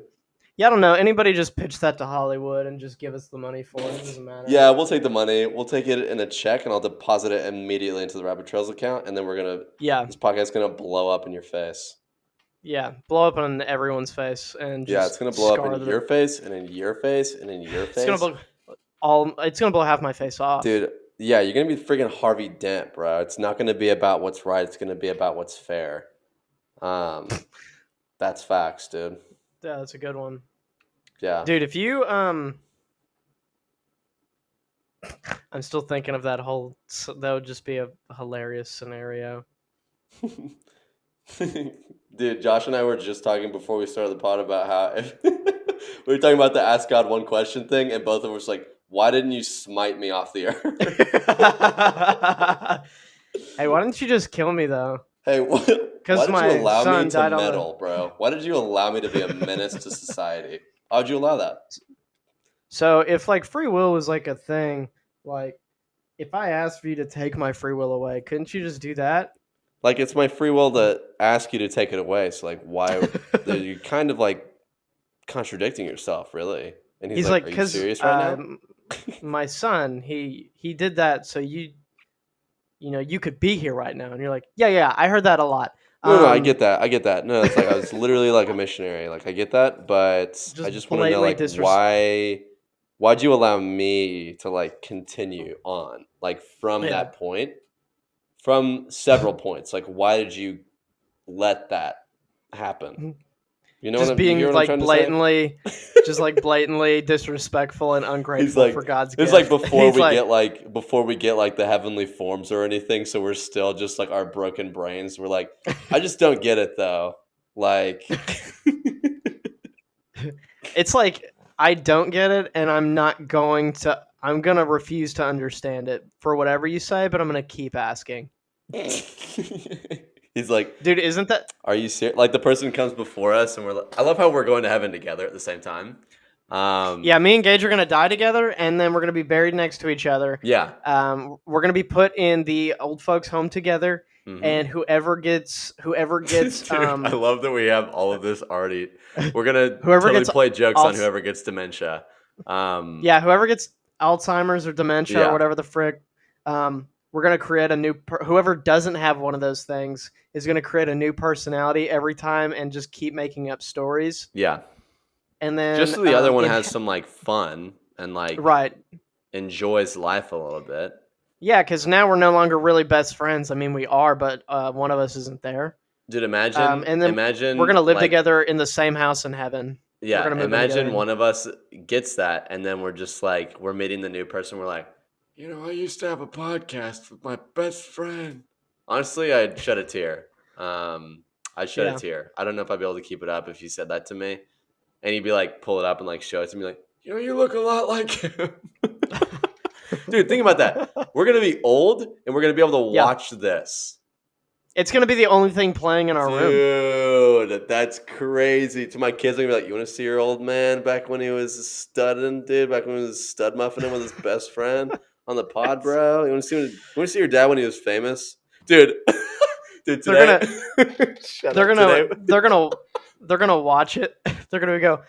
Yeah, I don't know. Anybody just pitch that to Hollywood and just give us the money for it. It doesn't matter. Yeah, we'll take the money. We'll take it in a check, and I'll deposit it immediately into the Rabbit Trails account, and then Yeah, this podcast gonna blow up in your face. yeah. Blow up on everyone's face and Yeah, it's just gonna blow up in scar your the. face, and in your face, and in your It's gonna face, blow all. It's gonna blow half my face off. dude. Yeah, you're gonna be freaking Harvey Dent, bro. It's not gonna be about what's right. It's gonna be about what's fair. Um, that's facts, dude. Yeah, that's a good one, Yeah. dude. If you I'm still thinking of that whole. That would just be a hilarious scenario. Dude, Josh and I were just talking before we started the pod about how if we were talking about the ask God one question thing, and both of us like, why didn't you smite me off the earth? Hey, why didn't you just kill me though? Hey, why Because did you my allow me son to died on the. meddle, bro? Why did you allow me to be a menace to society? How'd you allow that? So if like free will was like a thing, like if I asked for you to take my free will away, couldn't you just do that? Like, it's my free will to ask you to take it away. So, like, why? You're kind of like contradicting yourself, really. And he's He's like, like, "Are you because serious right now?" my son, he did that so you could be here right now, and you're like, yeah, I heard that a lot. No, I get that. I get that. No, it's like I was literally like a missionary. Like I get that, but I Just just want to know blatantly like disrespect. why'd you allow me to like continue on like from Yeah, that point, from several points. Like why did you let that happen? just You hear being what I'm like trying to say? blatantly disrespectful and He's ungrateful for like God's it's like gift. He's like, before we get like the heavenly forms or anything, so we're still just like our broken brains. We're like, I just don't get it though. Like it's like I don't get it, and I'm not going to. I'm gonna refuse to understand it for whatever you say, but I'm gonna keep asking. he's like, Dude, isn't that? are you serious? Like the person comes before us, and we're like, I love how we're going to heaven together at the same time. Yeah, me and Gage are gonna die together, and then we're gonna be buried next to each other. Yeah. We're gonna be put in the old folks' home together, Hmm. and whoever gets Dude, I love that we have all of this already. We're gonna whoever totally gets play jokes on alt- whoever gets dementia. yeah, whoever gets Alzheimer's or dementia or Yeah. whatever the frick, we're gonna create a new. Whoever doesn't have one of those things is gonna create a new personality every time and just keep making up stories. Yeah. And Just then so the other one has some like fun and like right, enjoys life a little bit. yeah, because now we're no longer really best friends. I mean, we are, but one of us isn't there. Dude, imagine And then we're imagine gonna live like together in the same house in heaven. We're yeah, gonna move in imagine together. one of us gets that and then we're just like we're meeting the new person, we're like, I used to have a podcast with my best friend. Honestly, I'd shed a tear. I'd shed a Yeah. tear. I don't know if I'd be able to keep it up if you said that to me. And he'd be like, pull it up and like show it to me, like, you look a lot like him. Dude, think about that. We're gonna be old and we're gonna be able to Yeah. watch this. It's gonna be the only thing playing in our room. Dude, that's crazy. To my kids, I'm gonna be like, you wanna see your old man back when he was studding, dude? Back when he was stud muffining with his best friend on the pod, bro? You wanna see your dad when he was famous? Dude. Dude, They're today. gonna Shut they're up. gonna Today. they're gonna they're gonna watch it. They're gonna go,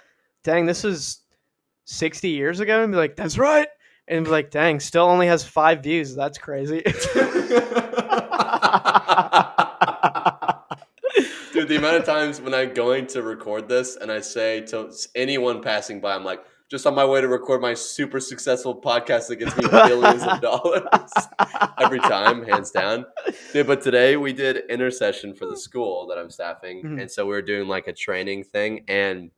dang, this is 60 years ago, and be like, that's right. And be like, dang, still only has 5 views. That's crazy. Dude, the amount of times when I'm going to record this and I say to anyone passing by, I'm like, just on my way to record my super successful podcast that gets me billions of dollars. Every time, hands down. Dude, but today we did intercession for the school that I'm staffing. Mhm. And so we were doing like a training thing. And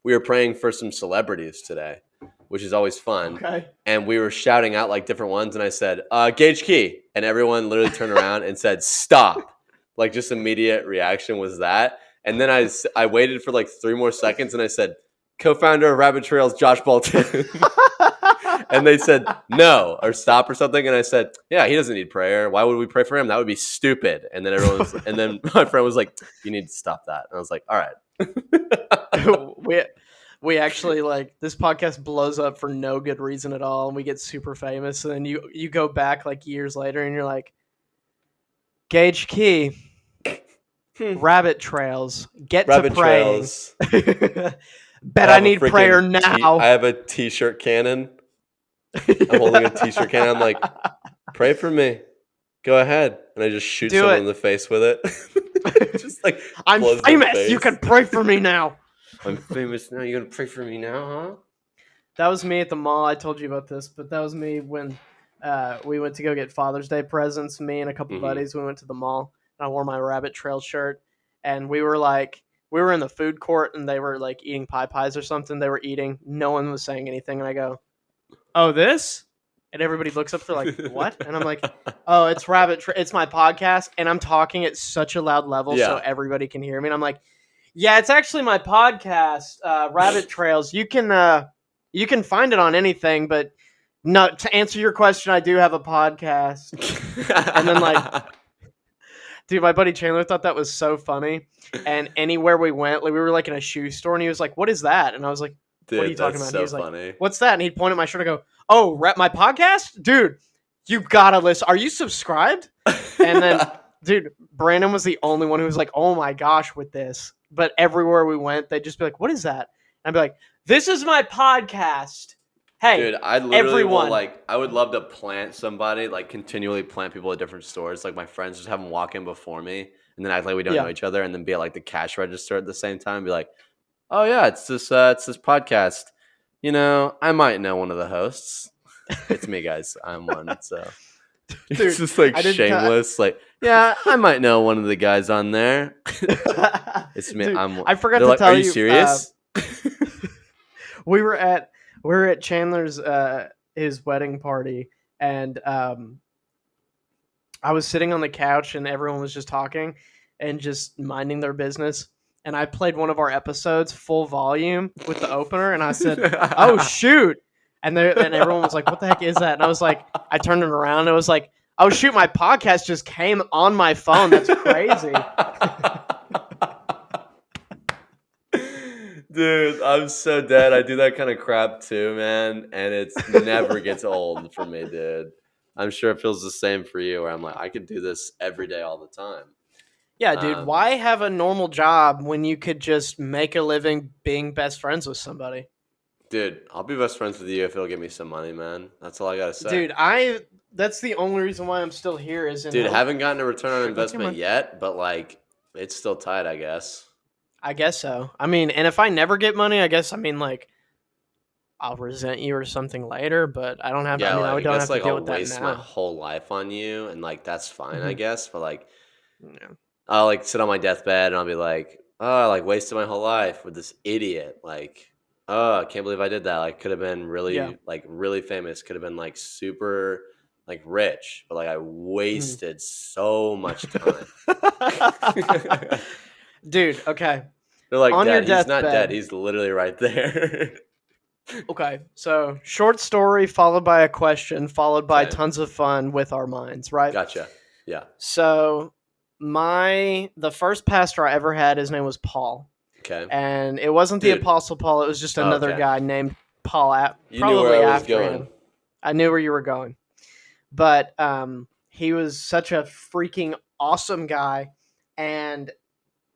we were praying for some celebrities today, which is always fun. Okay. And we were shouting out like different ones. And I said, Gage Key. And everyone literally turned around and said, stop. Like just immediate reaction was that. And then I waited for like 3 more seconds and I said, co-founder of Rabbit Trails, Josh Bolton. And they said, no, or stop or something. And I said, yeah, he doesn't need prayer. Why would we pray for him? That would be stupid. And then and then my friend was like, you need to stop that. And I was like, all right. we actually like this podcast blows up for no good reason at all, and we get super famous. And then you go back like years later, and you're like, Gage Key, rabbit trails, get Rabbit to praying. Trails. Bet I need prayer now. I have a t-shirt cannon. I'm holding a t-shirt cannon. I'm like, pray for me. Go ahead. And I just shoot someone in the face with it. Just like, I'm famous. You can pray for me now. I'm famous now. You gonna pray for me now, huh? That was me at the mall. I told you about this, but that was me when we went to go get Father's Day presents. Me and a couple buddies, we went to the mall, and I wore my Rabbit Trail shirt. And we were in the food court, and they were like eating pies or something. They were eating. No one was saying anything, and I go, "Oh, this?" And everybody looks up. They're like, "What?" And I'm like, "Oh, it's it's my podcast, and I'm talking at such a loud level so everybody can hear me." And I'm like, "Yeah, it's actually my podcast, Rabbit Trails. You can find it on anything, but no. To answer your question, I do have a podcast." And then like, dude, my buddy Chandler thought that was so funny. And anywhere we went, like we were like in a shoe store, and he was like, "What is that?" And I was like, dude, "What are you talking about?" So he was funny. like, "What's that?" And he'd point at my shirt and go, "Oh, my podcast, dude. You gotta listen. Are you subscribed?" And then, dude, Brandon was the only one who was like, "Oh my gosh," with this. But everywhere we went, they'd just be like, "What is that?" And I'd be like, "This is my podcast." Hey, dude, I literally everyone. I would love to plant somebody, like continually plant people at different stores. Like my friends just have them walk in before me and then act like we don't know each other and then be at like the cash register at the same time and be like, oh yeah, it's this podcast. I might know one of the hosts. It's me, guys. I'm one. So dude, it's just like shameless. Like, yeah, I might know one of the guys on there. It's me. Dude, I forgot to tell you. Are you serious? We were at Chandler's his wedding party, and I was sitting on the couch, and everyone was just talking and just minding their business. And I played one of our episodes full volume with the opener, and I said, "Oh shoot!" And everyone was like, "What the heck is that?" And I was like, I turned it around, and it was like, "Oh shoot! My podcast just came on my phone. That's crazy." Dude, I'm so dead. I do that kind of crap too, man, and it never gets old for me, dude. I'm sure it feels the same for you, where I'm like, I could do this every day, all the time. Yeah, dude. Why have a normal job when you could just make a living being best friends with somebody? Dude, I'll be best friends with you if it'll give me some money, man. That's all I gotta say. Dude, I That's the only reason why I'm still here is in Dude, hope. haven't gotten a return on Okay, investment man. yet, but like it's still tight, I guess. I guess so. I mean, and if I never get money, I guess I mean like I'll resent you or something later. But I don't have. I Yeah, mean, like I I don't guess have to like deal I'll with that waste my now. whole life on you, and like that's fine, I Hmm. guess. But like Yeah. I'll like sit on my deathbed and I'll be like, oh, I like wasted my whole life with this idiot. Like, oh, I can't believe I did that. Like, could have been Yeah. really famous. Could have been like super like rich, but like I Mhm. wasted so much time. They're Dude. Okay. like, On your Dad, he's not dead. deathbed. He's literally right there. Okay. So short story followed by a question, followed by Okay, tons of fun with our minds. Right. gotcha. Yeah. So the first pastor I ever had, his name was Paul, Okay, and it wasn't the dude. Apostle Paul. It was just Oh, another okay. guy named Paul. You knew where I Probably was after going. him. I knew where you were going, but he was such a freaking awesome guy, and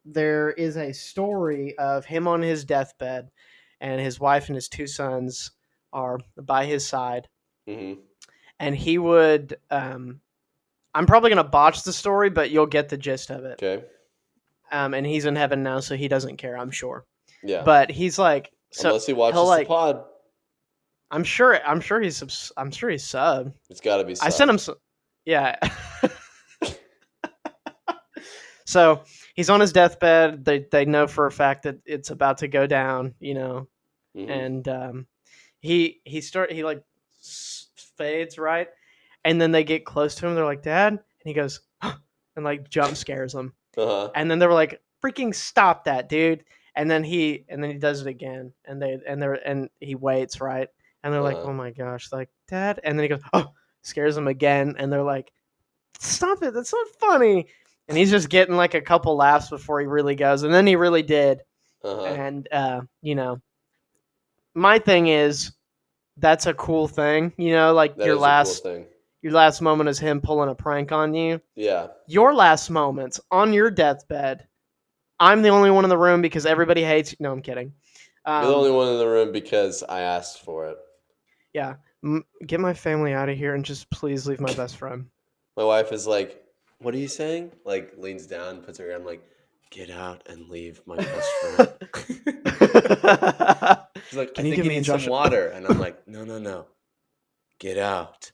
there is a story of him on his deathbed, and his wife and his two sons are by his side, Mm-hmm. and he would. I'm probably gonna botch the story, but you'll get the gist of it. Okay. And he's in heaven now, so he doesn't care, I'm sure. Yeah. But he's like, so Unless he he'll watches the like, pod, I'm sure he's sub. it's got to be I sent sub. him some, yeah. So he's on his deathbed. They know for a fact that it's about to go down, Mm-hmm. and he like fades right, and then they get close to him. They're like, Dad, and he goes, and like jump scares them. Uh huh. And then they were like, "Freaking stop that, dude!" And then he does it again, and he waits right, and they're Uh like, huh. "Oh my gosh!" Like, Dad, and then he goes, "Oh!" Scares them again, and they're like, "Stop it! That's not funny." And he's just getting like a couple laughs before he really goes, and then he really did. Uh huh. And my thing is that's a cool thing, like That is a cool thing. your last moment is him pulling a prank on you. Yeah. Your last moments on your deathbed, I'm the only one in the room because everybody hates you. No, I'm kidding. You're the only Um, one in the room because I asked for it. yeah, get my family out of here and just please leave my best friend. My wife is like, "What are you saying?" Like leans down, puts her hand like, "Get out and leave my best friend." She's like, "I Can you think give he me and needs some Josh? water," and I'm like, "No, no, no. Get out.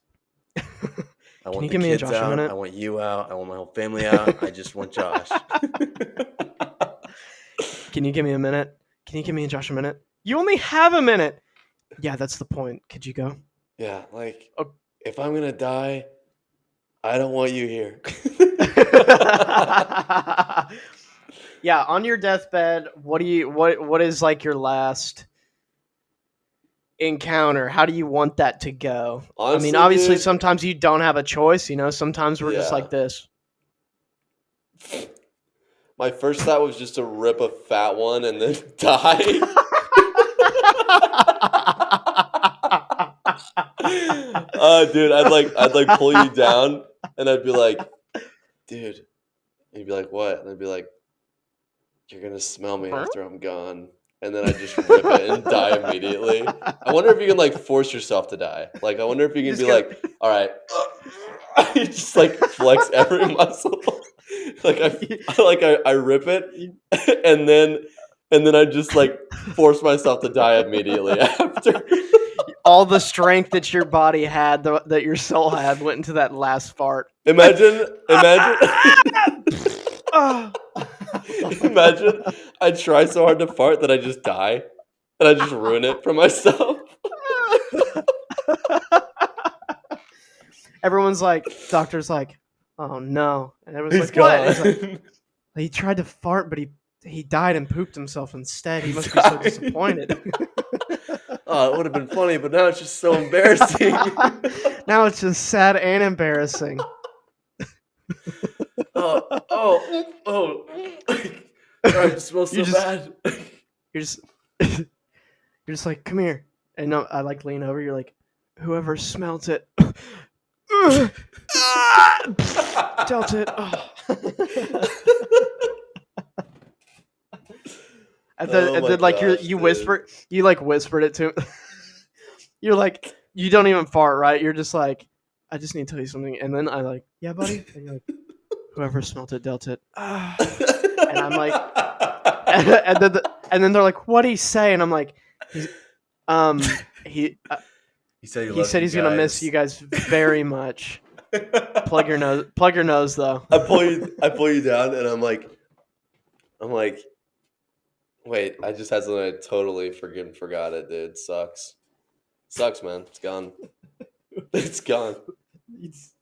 I Can want you the give me and kids Josh a out. I minute? want you out. I want my whole family out. I just want Josh." Can you give me a minute? Can you give me and Josh a minute? You only have a minute. Yeah, that's the point. Could you go? Yeah, like Oh. if I'm gonna die, I don't want you here. Yeah, on your deathbed, what is like your last encounter? How do you want that to go? I mean, Honestly, obviously dude, sometimes you don't have a choice, sometimes we're just yeah. like this. My first thought was just to rip a fat one and then die. Dude, I'd like pull you down and I'd be like, dude, and you'd be like, what? And I'd be like, you're gonna smell me after I'm gone. And then I just rip it and die immediately. I wonder if you can like force yourself to die. Like, I wonder if you You can just be go. like, all right, you just like flex every muscle. like I rip it, and then I just like force myself to die immediately after. All the strength that your body had, that your soul had, went into that last fart. Imagine, Oh. imagine. I try so hard to fart that I just die, and I just ruin it for myself. Everyone's like, doctor's like, oh no, and everyone's He's like, what? And gone. he's like, he tried to fart, but he died and pooped himself instead. He He must be so died. disappointed. Oh, it would have been funny, but now it's just so embarrassing. Now it's just sad and embarrassing. Oh. Sorry, it smells You so just bad. you're just you're just like, come here. And no, I like lean over. You're like, whoever smelt it, dealt it. Oh. Oh And my then like gosh, dude. you like whispered it to him. You're like, you don't even fart, right? You're just like, I just need to tell you something. And then I like, yeah, buddy. And you're like, whoever smelt it dealt it. And I'm like, and then they're like, what'd he say? And I'm like, he's he He said he he loves said you he's gonna miss you guys. guys very much. Plug your nose though. I pull you down, and I'm like, wait, I just had something I totally forgot it, dude. Sucks, man. It's gone. It's gone. It's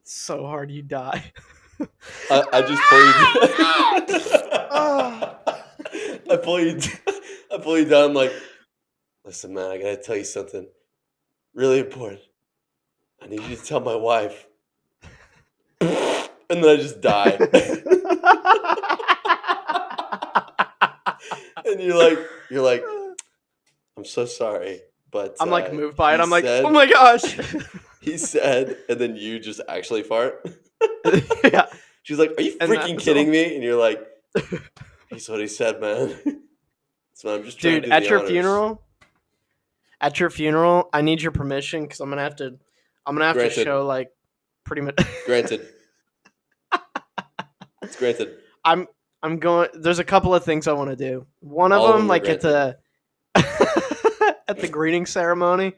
so hard you die. I just pull you. Oh. I pull you. I pull you down. I'm like, listen, man. I gotta tell you something really important. I need you to tell my wife. And then I just die. And you're like, I'm so sorry, but I'm like moved by he it. I'm like, said, oh my gosh. he said, and then you just actually fart. Yeah. She's like, are you And that freaking was kidding all. me? And you're like, he's what he said, man. So I'm just trying Dude, to do the honors. at your funeral, I need your permission because I'm gonna have to Granted. show like pretty much. Granted. It's granted. I'm going. There's a couple of things I want to do. One of All of them, them are like at granted. the at the greeting ceremony.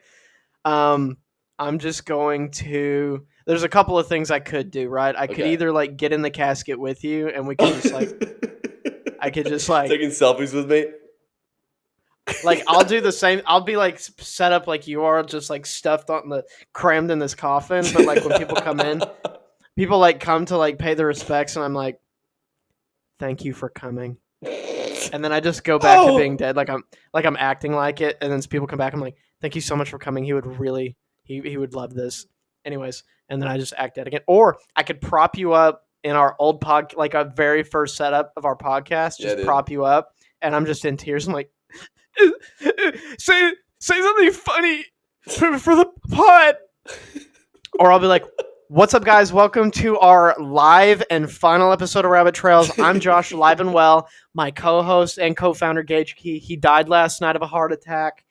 Um, I'm just going to. There's a couple of things I could do. Right, I could Okay. either like get in the casket with you, and we could just like I could just taking selfies with me. like I'll do the same. I'll be like set up like you are, just like stuffed on the crammed in this coffin. But like when people come in, people like come to like pay their respects, and I'm like, thank you for coming. And then I just go back to being dead, like I'm acting like it, and then people come back. I'm like, thank you so much for coming. He would really he would love this. Anyways, and then I just act dead again. Or I could prop you up in our old like a very first setup of our podcast. Yeah, Just dude. prop you up, and I'm just in tears. I'm like, say something funny for the pod. Or I'll be like, what's up, guys? Welcome to our live and final episode of Rabbit Trails. I'm Josh, alive and well. My co-host and co-founder, Gage, he died last night of a heart attack.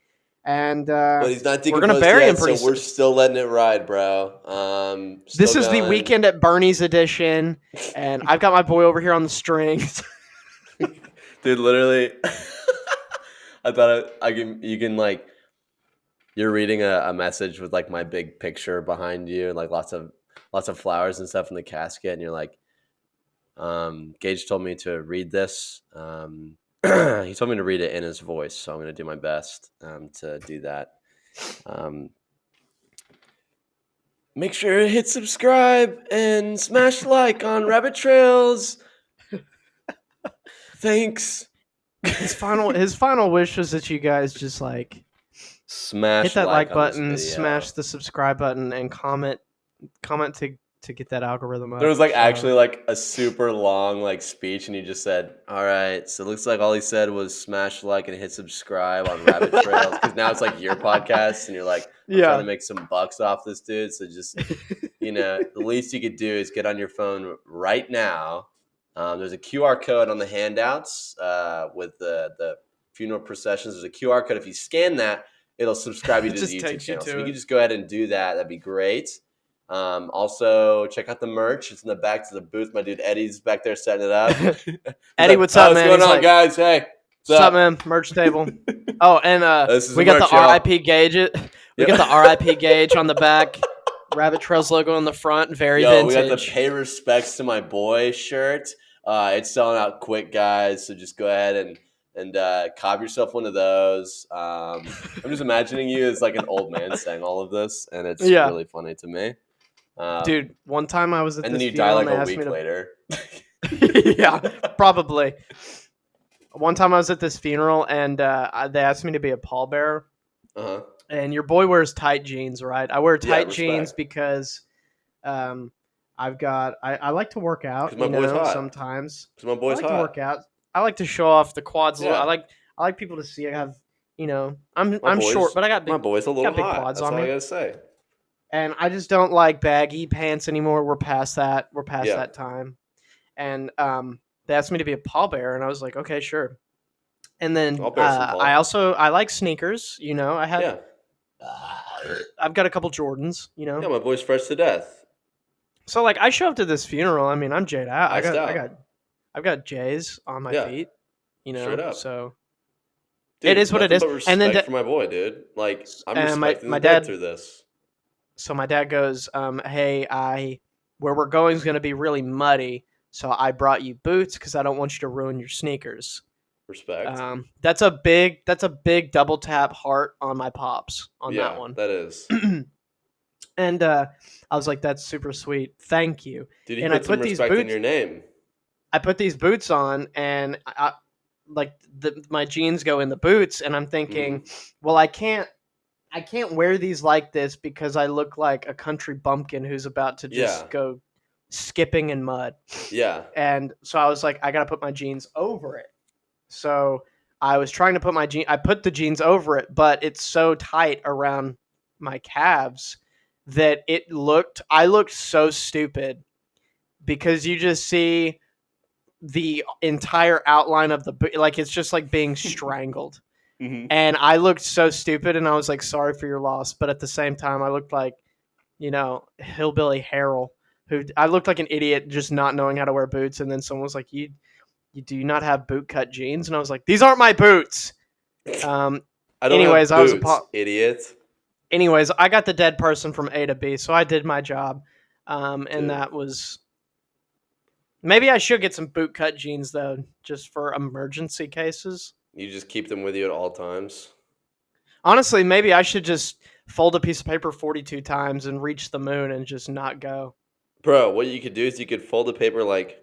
And But he's not we're going to decomposed bury him yet, so pretty we're soon. still letting it ride, bro. Still This is the going. Weekend at Bernie's edition. And I've got my boy over here on the strings. Dude, literally, I thought you can like, you're reading a message with like my big picture behind you and like lots of flowers and stuff in the casket, and you're like, Gage told me to read this. He told me to read it in his voice, so I'm going to do my best to do that. Make sure to hit subscribe and smash like on Rabbit Trails. Thanks. His final wish was that you guys just like Smash hit that like on this button, video. smash the subscribe button, and comment to get that algorithm up. There was like So- actually like a super long like speech, and he just said, "All right, so it looks like all he said was smash like and hit subscribe on Rabbit Trails," because now it's like your podcast, and you're like, I'm trying to make some bucks off this dude. So just the least you could do is get on your phone right now. There's a QR code on the handouts with the funeral processions. There's a QR code. If you scan that, it'll subscribe you to the Just YouTube takes you channel. to So if you it. could just go ahead and do that, that'd be great. Also, check out the merch. It's in the back to the booth. My dude Eddie's back there setting it up. Eddie, what's up, man? What's going He's on, like, guys? Hey, what's up, man? Merch table. Oh, and This is we the got merch, the y'all. RIP Gage. We got the RIP Gage on the back. Rabbit Trails logo on the front. Very Yo, we vintage. got the pay respects to my boy shirt. It's selling out quick, guys. So just go ahead and cop yourself one of those. I'm just imagining you as like an old man saying all of this, and it's really funny to me. Dude, one time I was at and this then you die funeral like and they a asked week me to. later. Yeah, probably. One time I was at this funeral and they asked me to be a pallbearer. Uh-huh. And your boy wears tight jeans, right? I wear tight respect. jeans because I've got I like to work out. 'Cause my boy's hot. Sometimes. 'Cause my boy's I like hot. to work out. I like to show off the quads. Yeah. I like people to see I have. I'm boy's- short, but I got big. My boy's a little got big hot. quads That's on all me. I gotta say. And I just don't like baggy pants anymore. We're past that. We're past that time. And they asked me to be a pallbearer, and I was like, okay, sure. And then I'll bear some pall. I like sneakers. I have. Yeah. I've got a couple Jordans, Yeah, my boy's fresh to death. So like I show up to this funeral. I mean, I'm Jade. Iced out. I've got J's on my Yeah, feet. straight up. So it Dude, is what it nothing is. but And then respect for my boy, dude. Like, I'm my respecting the my dead dad. through this. So my dad goes, "Hey, where we're going is going to be really muddy. So I brought you boots because I don't want you to ruin your sneakers." Respect. That's a big double tap heart on my pops on that Yeah, one. that is. And I was like, "That's super sweet, thank you." Dude, he And I put some put these respect in boots. your name. I put these boots on, and like my jeans go in the boots, and I'm Hmm. thinking, well, I can't wear these like this because I look like a country bumpkin who's about to Yeah, just go skipping in mud. yeah. And so I was like, I gotta put my jeans over it. So I was trying to put I put the jeans over it, but it's so tight around my calves that I looked so stupid because you just see the entire outline of the like it's just like being strangled. Hmm. And I looked so stupid, and I was like, sorry for your loss, but at the same time I looked like, hillbilly Harold, who I looked like an idiot just not knowing how to wear boots. And then someone was like, you do not have boot cut jeans? And I was like, these aren't my boots. Um, I don't have anyways, boots, idiot. I got the dead person from A to B, so I did my job. And Dude, that was, maybe I should get some boot cut jeans though, just for emergency cases. you just keep them with you at all times. Honestly, maybe I should just fold a piece of paper 42 times and reach the moon and just not go. Bro, what you could do is you could fold the paper like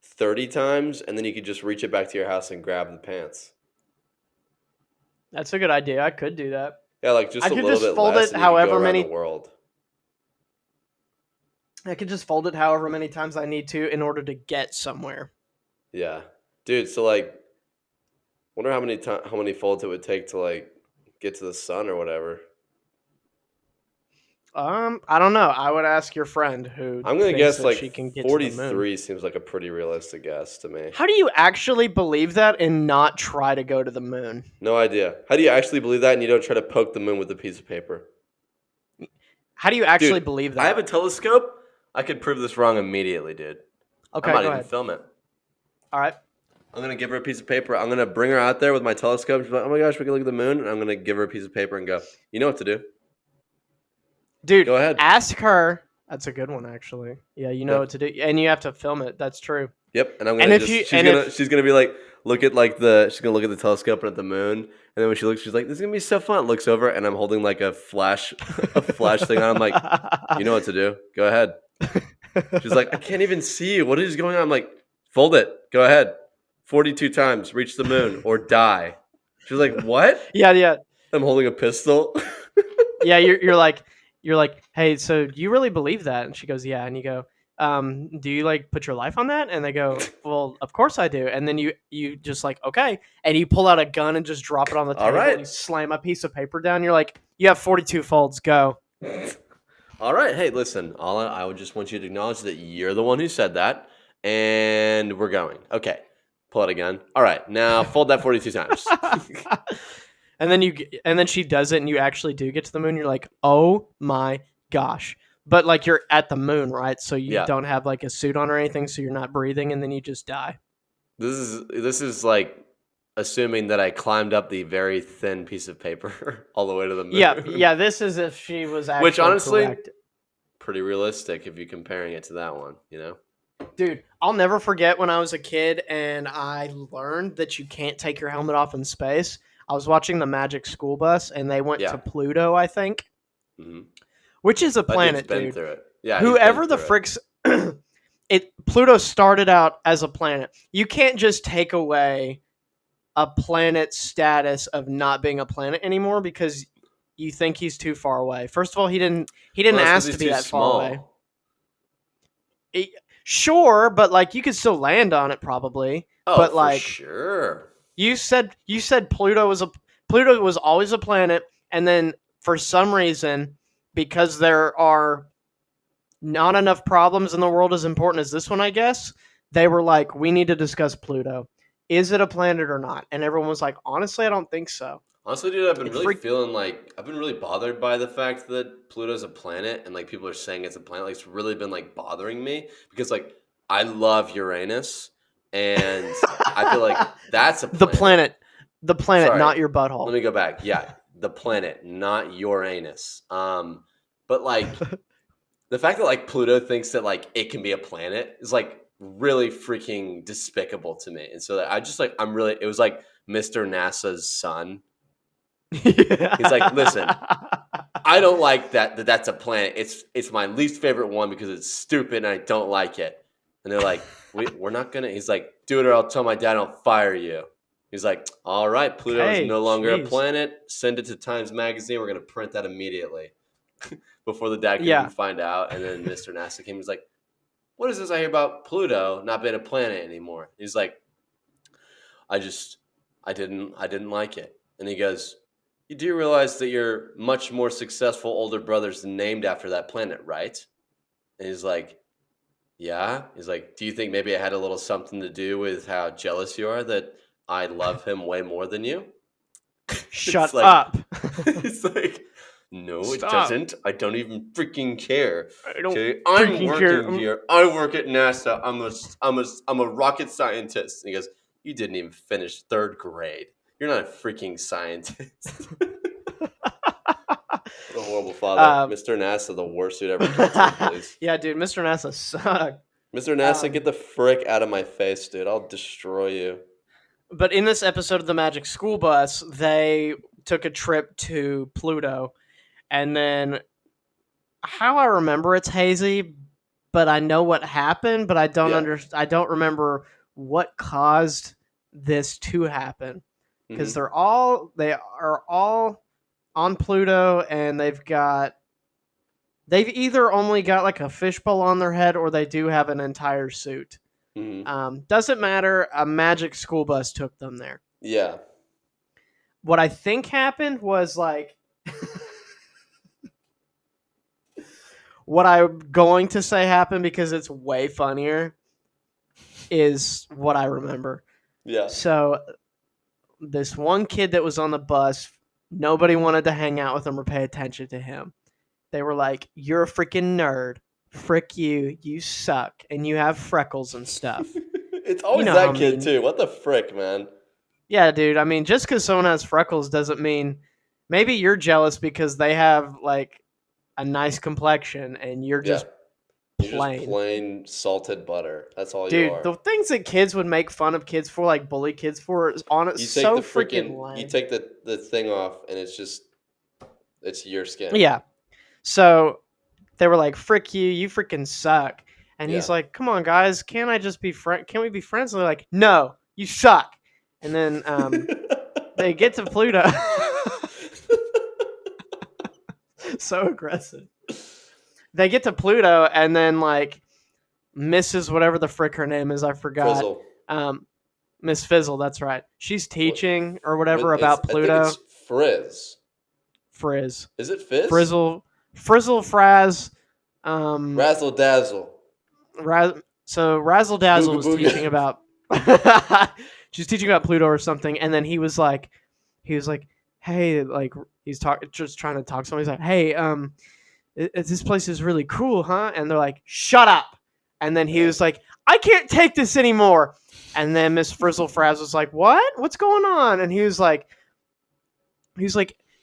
30 times and then you could just reach it back to your house and grab the pants. That's a good idea. I could do that. Yeah, like I just a could little just bit fold less it and you could go however around the many world. I could just fold it however many times I need to in order to get somewhere. Yeah. Dude, so like wonder how many folds it would take to like get to the sun or whatever. I don't know. I would ask your friend who I'm gonna thinks guess that like she can get to the moon. 43 seems like a pretty realistic guess to me. How do you actually believe that and not try to go to the moon? No idea. How do you actually believe that and you don't try to poke the moon with a piece of paper? How do you actually Dude, believe I have that? a telescope. I could prove this wrong immediately, dude. I Okay, might go even ahead. film it. All right. I'm gonna give her a piece of paper. I'm gonna bring her out there with my telescope. She's like, "Oh my gosh, we can look at the moon." And I'm gonna give her a piece of paper and go, "You know what to do. Dude, Go ahead." ask her. That's a good one, actually. Yeah, you know Yeah. what to do. And you have to film it. That's true. Yep. And I'm And gonna if just you, and if, she's gonna be like, look at like the she's gonna look at the telescope and at the moon. And then when she looks, she's like, "This is gonna be so fun." Looks over and I'm holding like a flash a flash thing on. I'm like, "You know what to do. Go ahead." She's like, "I can't even see you. What is going on?" I'm like, "Fold it. Go ahead. 42 times. Reach the moon or die." She's like, "What?" yeah, yeah. I'm holding a pistol. Yeah, you're like, hey, so do you really believe that? And she goes, yeah. And you go, do you like put your life on that? And they go, well, of course I do. And then you just like, okay, and you pull out a gun and just drop it on the All table, and right. you slam a piece of paper down. You're like, you have 42 folds, go. All right. Hey, listen. I would just want you to acknowledge that you're the one who said that, and we're going. Okay. Pull out a gun. All right. Now fold that 42 times. And then she does it, and you actually do get to the moon. You're like, oh my gosh. But like you're at the moon, right? So you Yeah. don't have like a suit on or anything, so you're not breathing, and then you just die. This is like assuming that I climbed up the very thin piece of paper all the way to the Yeah, moon. yeah. This is if she was Which actually honestly, correct. pretty realistic if you're comparing it to that one, you know? Dude, I'll never forget when I was a kid and I learned that you can't take your helmet off in space. I was watching the Magic School Bus and they went to Yeah. Pluto, I think, Hmm. which is a That dude's planet, been dude. through it. Yeah, he's been Whoever the through it. fricks Pluto started out as a planet. You can't just take away a planet's status of not being a planet anymore because you think he's too far away. First of all, he didn't Well, that's because ask he's to be too that far away. small. Sure, but like you could still land on it probably. Oh, But for like sure. you said Pluto was always a planet, and then for some reason, because there are not enough problems in the world as important as this one, I guess, they were like, we need to discuss Pluto. Is it a planet or not? And everyone was like, honestly, I don't think so. Honestly, dude, It freaked. I've been really bothered by the fact that Pluto's a planet and like people are saying it's a planet. Like it's really been like bothering me because like I love Uranus and I feel like that's a the planet. planet, the planet, Sorry, not your let butthole. me go back. Yeah, the planet, not Uranus. But like the fact that like Pluto thinks that like it can be a planet is like really freaking despicable to me. And so I just like I'm really it was like Mr. NASA's son. He's like, listen, I don't like that's a planet. It's my least favorite one because it's stupid and I don't like it. And they're like, we're not gonna. He's like, do it or I'll tell my dad I'll fire you. He's like, all right, Pluto is Okay, no longer a jeez. planet. Send it to Times Magazine. We're gonna print that immediately before the dad could even Yeah. find out. And then Mr. NASA came. He's like, what is this I hear about Pluto not being a planet anymore? He's like, I just I didn't like it. And he goes, you do realize that your much more successful older brother's named after that planet, right? And he's like, yeah. He's like, do you think maybe it had a little something to do with how jealous you are that I love him way more than you? It's Shut like up. it's like no, it Stop. doesn't. I don't even freaking care. I don't Okay, I'm freaking care. working here. I work at NASA. I'm a rocket scientist. And he goes, you didn't even finish third grade. You're not a freaking scientist. What a horrible father, um, Mr. NASA, the worst dude ever. Cancel him, please. yeah, dude, Mr. NASA sucked. Mr. NASA, get Um, the frick out of my face, dude. I'll destroy you. but in this episode of the Magic School Bus, they took a trip to Pluto, and then how I remember it's hazy, but I know what happened, but Yeah. I don't remember what caused this to happen because Mm-hmm. they are all on Pluto, and they've either only got like a fishbowl on their head or they do have an entire suit. Mm-hmm. Doesn't matter. A magic school bus took them there. Yeah. What I think happened was like what I'm going to say happened because it's way funnier is what I remember. Yeah. So this one kid that was on the bus, nobody wanted to hang out with him or pay attention to him. They were like, "You're a freaking nerd. Frick you. You suck, and you have freckles and stuff." It's You always know how that kid mean. too. What the frick, man? Yeah, dude. I mean, just because someone has freckles doesn't mean maybe you're jealous because they have like a nice complexion and you're Yeah. just You're just plain. plain salted butter. That's all you Dude, are. the things that kids would make fun of kids for, like bully kids for, is on it You take so the freaking freaking you lame. take the thing off and it's your skin. Yeah. So they were like, "Frick you, you freaking suck." And Yeah. he's like, "Come on, guys, can't I just be friend? Can we be friends?" And they're like, "No, you suck." And then they get to Pluto. So aggressive. They get to Pluto, and then like Mrs. whatever the frick her name is, I forgot. Frizzle. Um, Miss Fizzle, that's right. She's What teaching or whatever it's about I think it's Pluto. frizz. Frizz, Is it fizz? Frizzle, Frizzle, Fraz. Um, Razzle dazzle. so Razzle Dazzle Booga was booga. teaching about. She's teaching about Pluto or something, and then he was like, hey, like just trying to talk to someone. He's like, hey, this place is really cool, huh? And they're like, shut up. And then he Yeah. was like, I can't take this anymore. And then Miss Frizzle Fraz was like, what? What's going on? And he was like,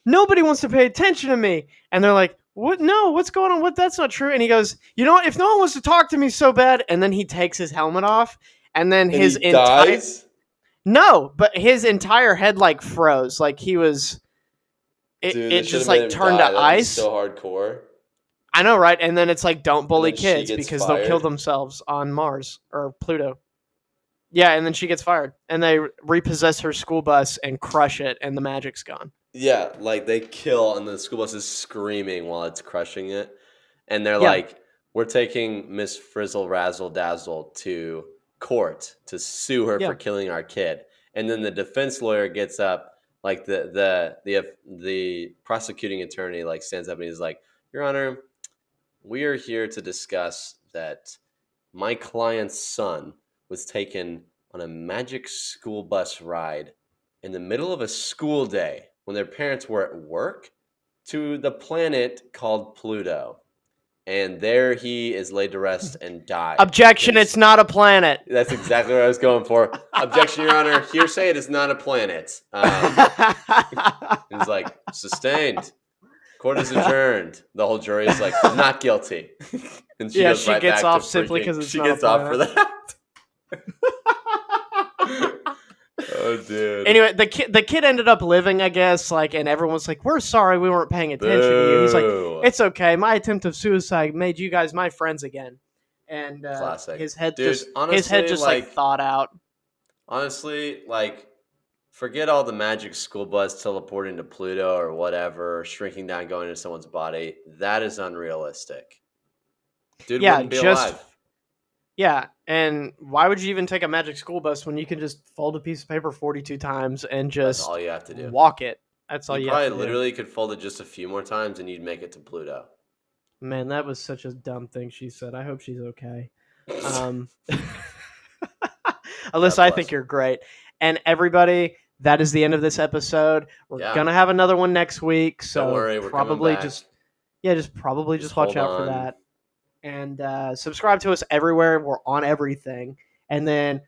nobody wants to pay attention to me. And they're like, what? No, what's going on? What? That's not true. And he goes, you know what? If no one wants to talk to me so bad, and then he takes his helmet off, and then And his he entire dies? no, but his entire head like froze, like he was. Dude, It they should just have made like him turned die. to That'd be ice. so hardcore. I know, right? And then it's like, don't And bully then she kids gets because they'll kill fired. themselves on Mars or Pluto. Yeah, and then she gets fired, and they repossess her school bus and crush it, and the magic's gone. Yeah, like they kill and the school bus is screaming while it's crushing it. And they're Yeah, like, we're taking Miss Frizzle Razzle Dazzle to court to sue her for yeah, killing our kid. And then the defense lawyer gets up, like the prosecuting attorney like stands up and he's like, Your Honor, we are here to discuss that my client's son was taken on a magic school bus ride in the middle of a school day when their parents were at work to the planet called Pluto. And there he is laid to rest and died. Objection, it's not a planet. That's exactly what I was going for. Objection, Your Honor. Hearsay, it is not a planet. He's like, sustained. Court is adjourned. The whole jury is like, not guilty. And she goes right gets back off to simply freaking. because it's She not gets a off for planet. that. Oh, dude. Anyway, the kid ended up living, I guess, like, and everyone's like, "We're sorry, we weren't paying attention to you." He's like, Boo. "It's okay. My attempt of suicide made you guys my friends again." And Classic. his head Dude, honestly, like thawed out. Honestly, like, forget all the magic school bus teleporting to Pluto or whatever, shrinking down, going into someone's body. That is unrealistic. Dude wouldn't be alive. Yeah, and why would you even take a magic school bus when you can just fold a piece of paper 42 times and That's just all you have to do. walk it? That's all You you have probably to do. literally could fold it just a few more times and you'd make it to Pluto. Man, that was such a dumb thing she said. I hope she's okay. Alyssa, I think you're great. And everybody, that is the end of this episode. We're gonna have another one next week, so don't worry, we're probably coming back. just watch out for that. And subscribe to us everywhere. We're on everything. And then,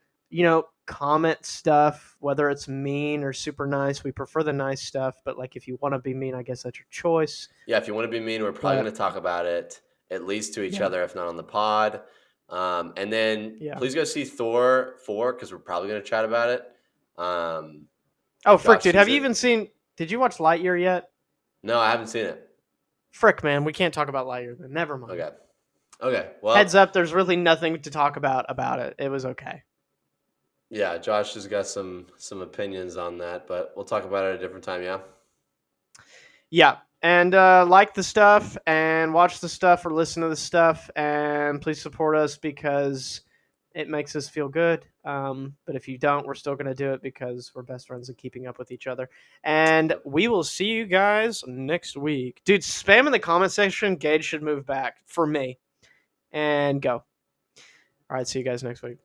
comment stuff, whether it's mean or super nice. We prefer the nice stuff, but like if you want to be mean, I guess that's your choice. Yeah, if you want to be mean, we're probably going to talk about it at least to each other, if not on the pod. And then please go see Thor 4 because we're probably going to chat about it. Frick, dude, have you even seen? Did you watch Lightyear yet? No, I haven't seen it. Frick, man, we can't talk about Lightyear then. Never mind. Okay. Well, heads up, there's really nothing to talk about it. It was okay. Yeah, Josh has got some opinions on that, but we'll talk about it at a different time, yeah? Yeah, and like the stuff, and watch the stuff, or listen to the stuff, and please support us because it makes us feel good. But if you don't, we're still going to do it because we're best friends and keeping up with each other. And we will see you guys next week. Dude, spam in the comment section. Gage should move back for me. And go. All right, see you guys next week.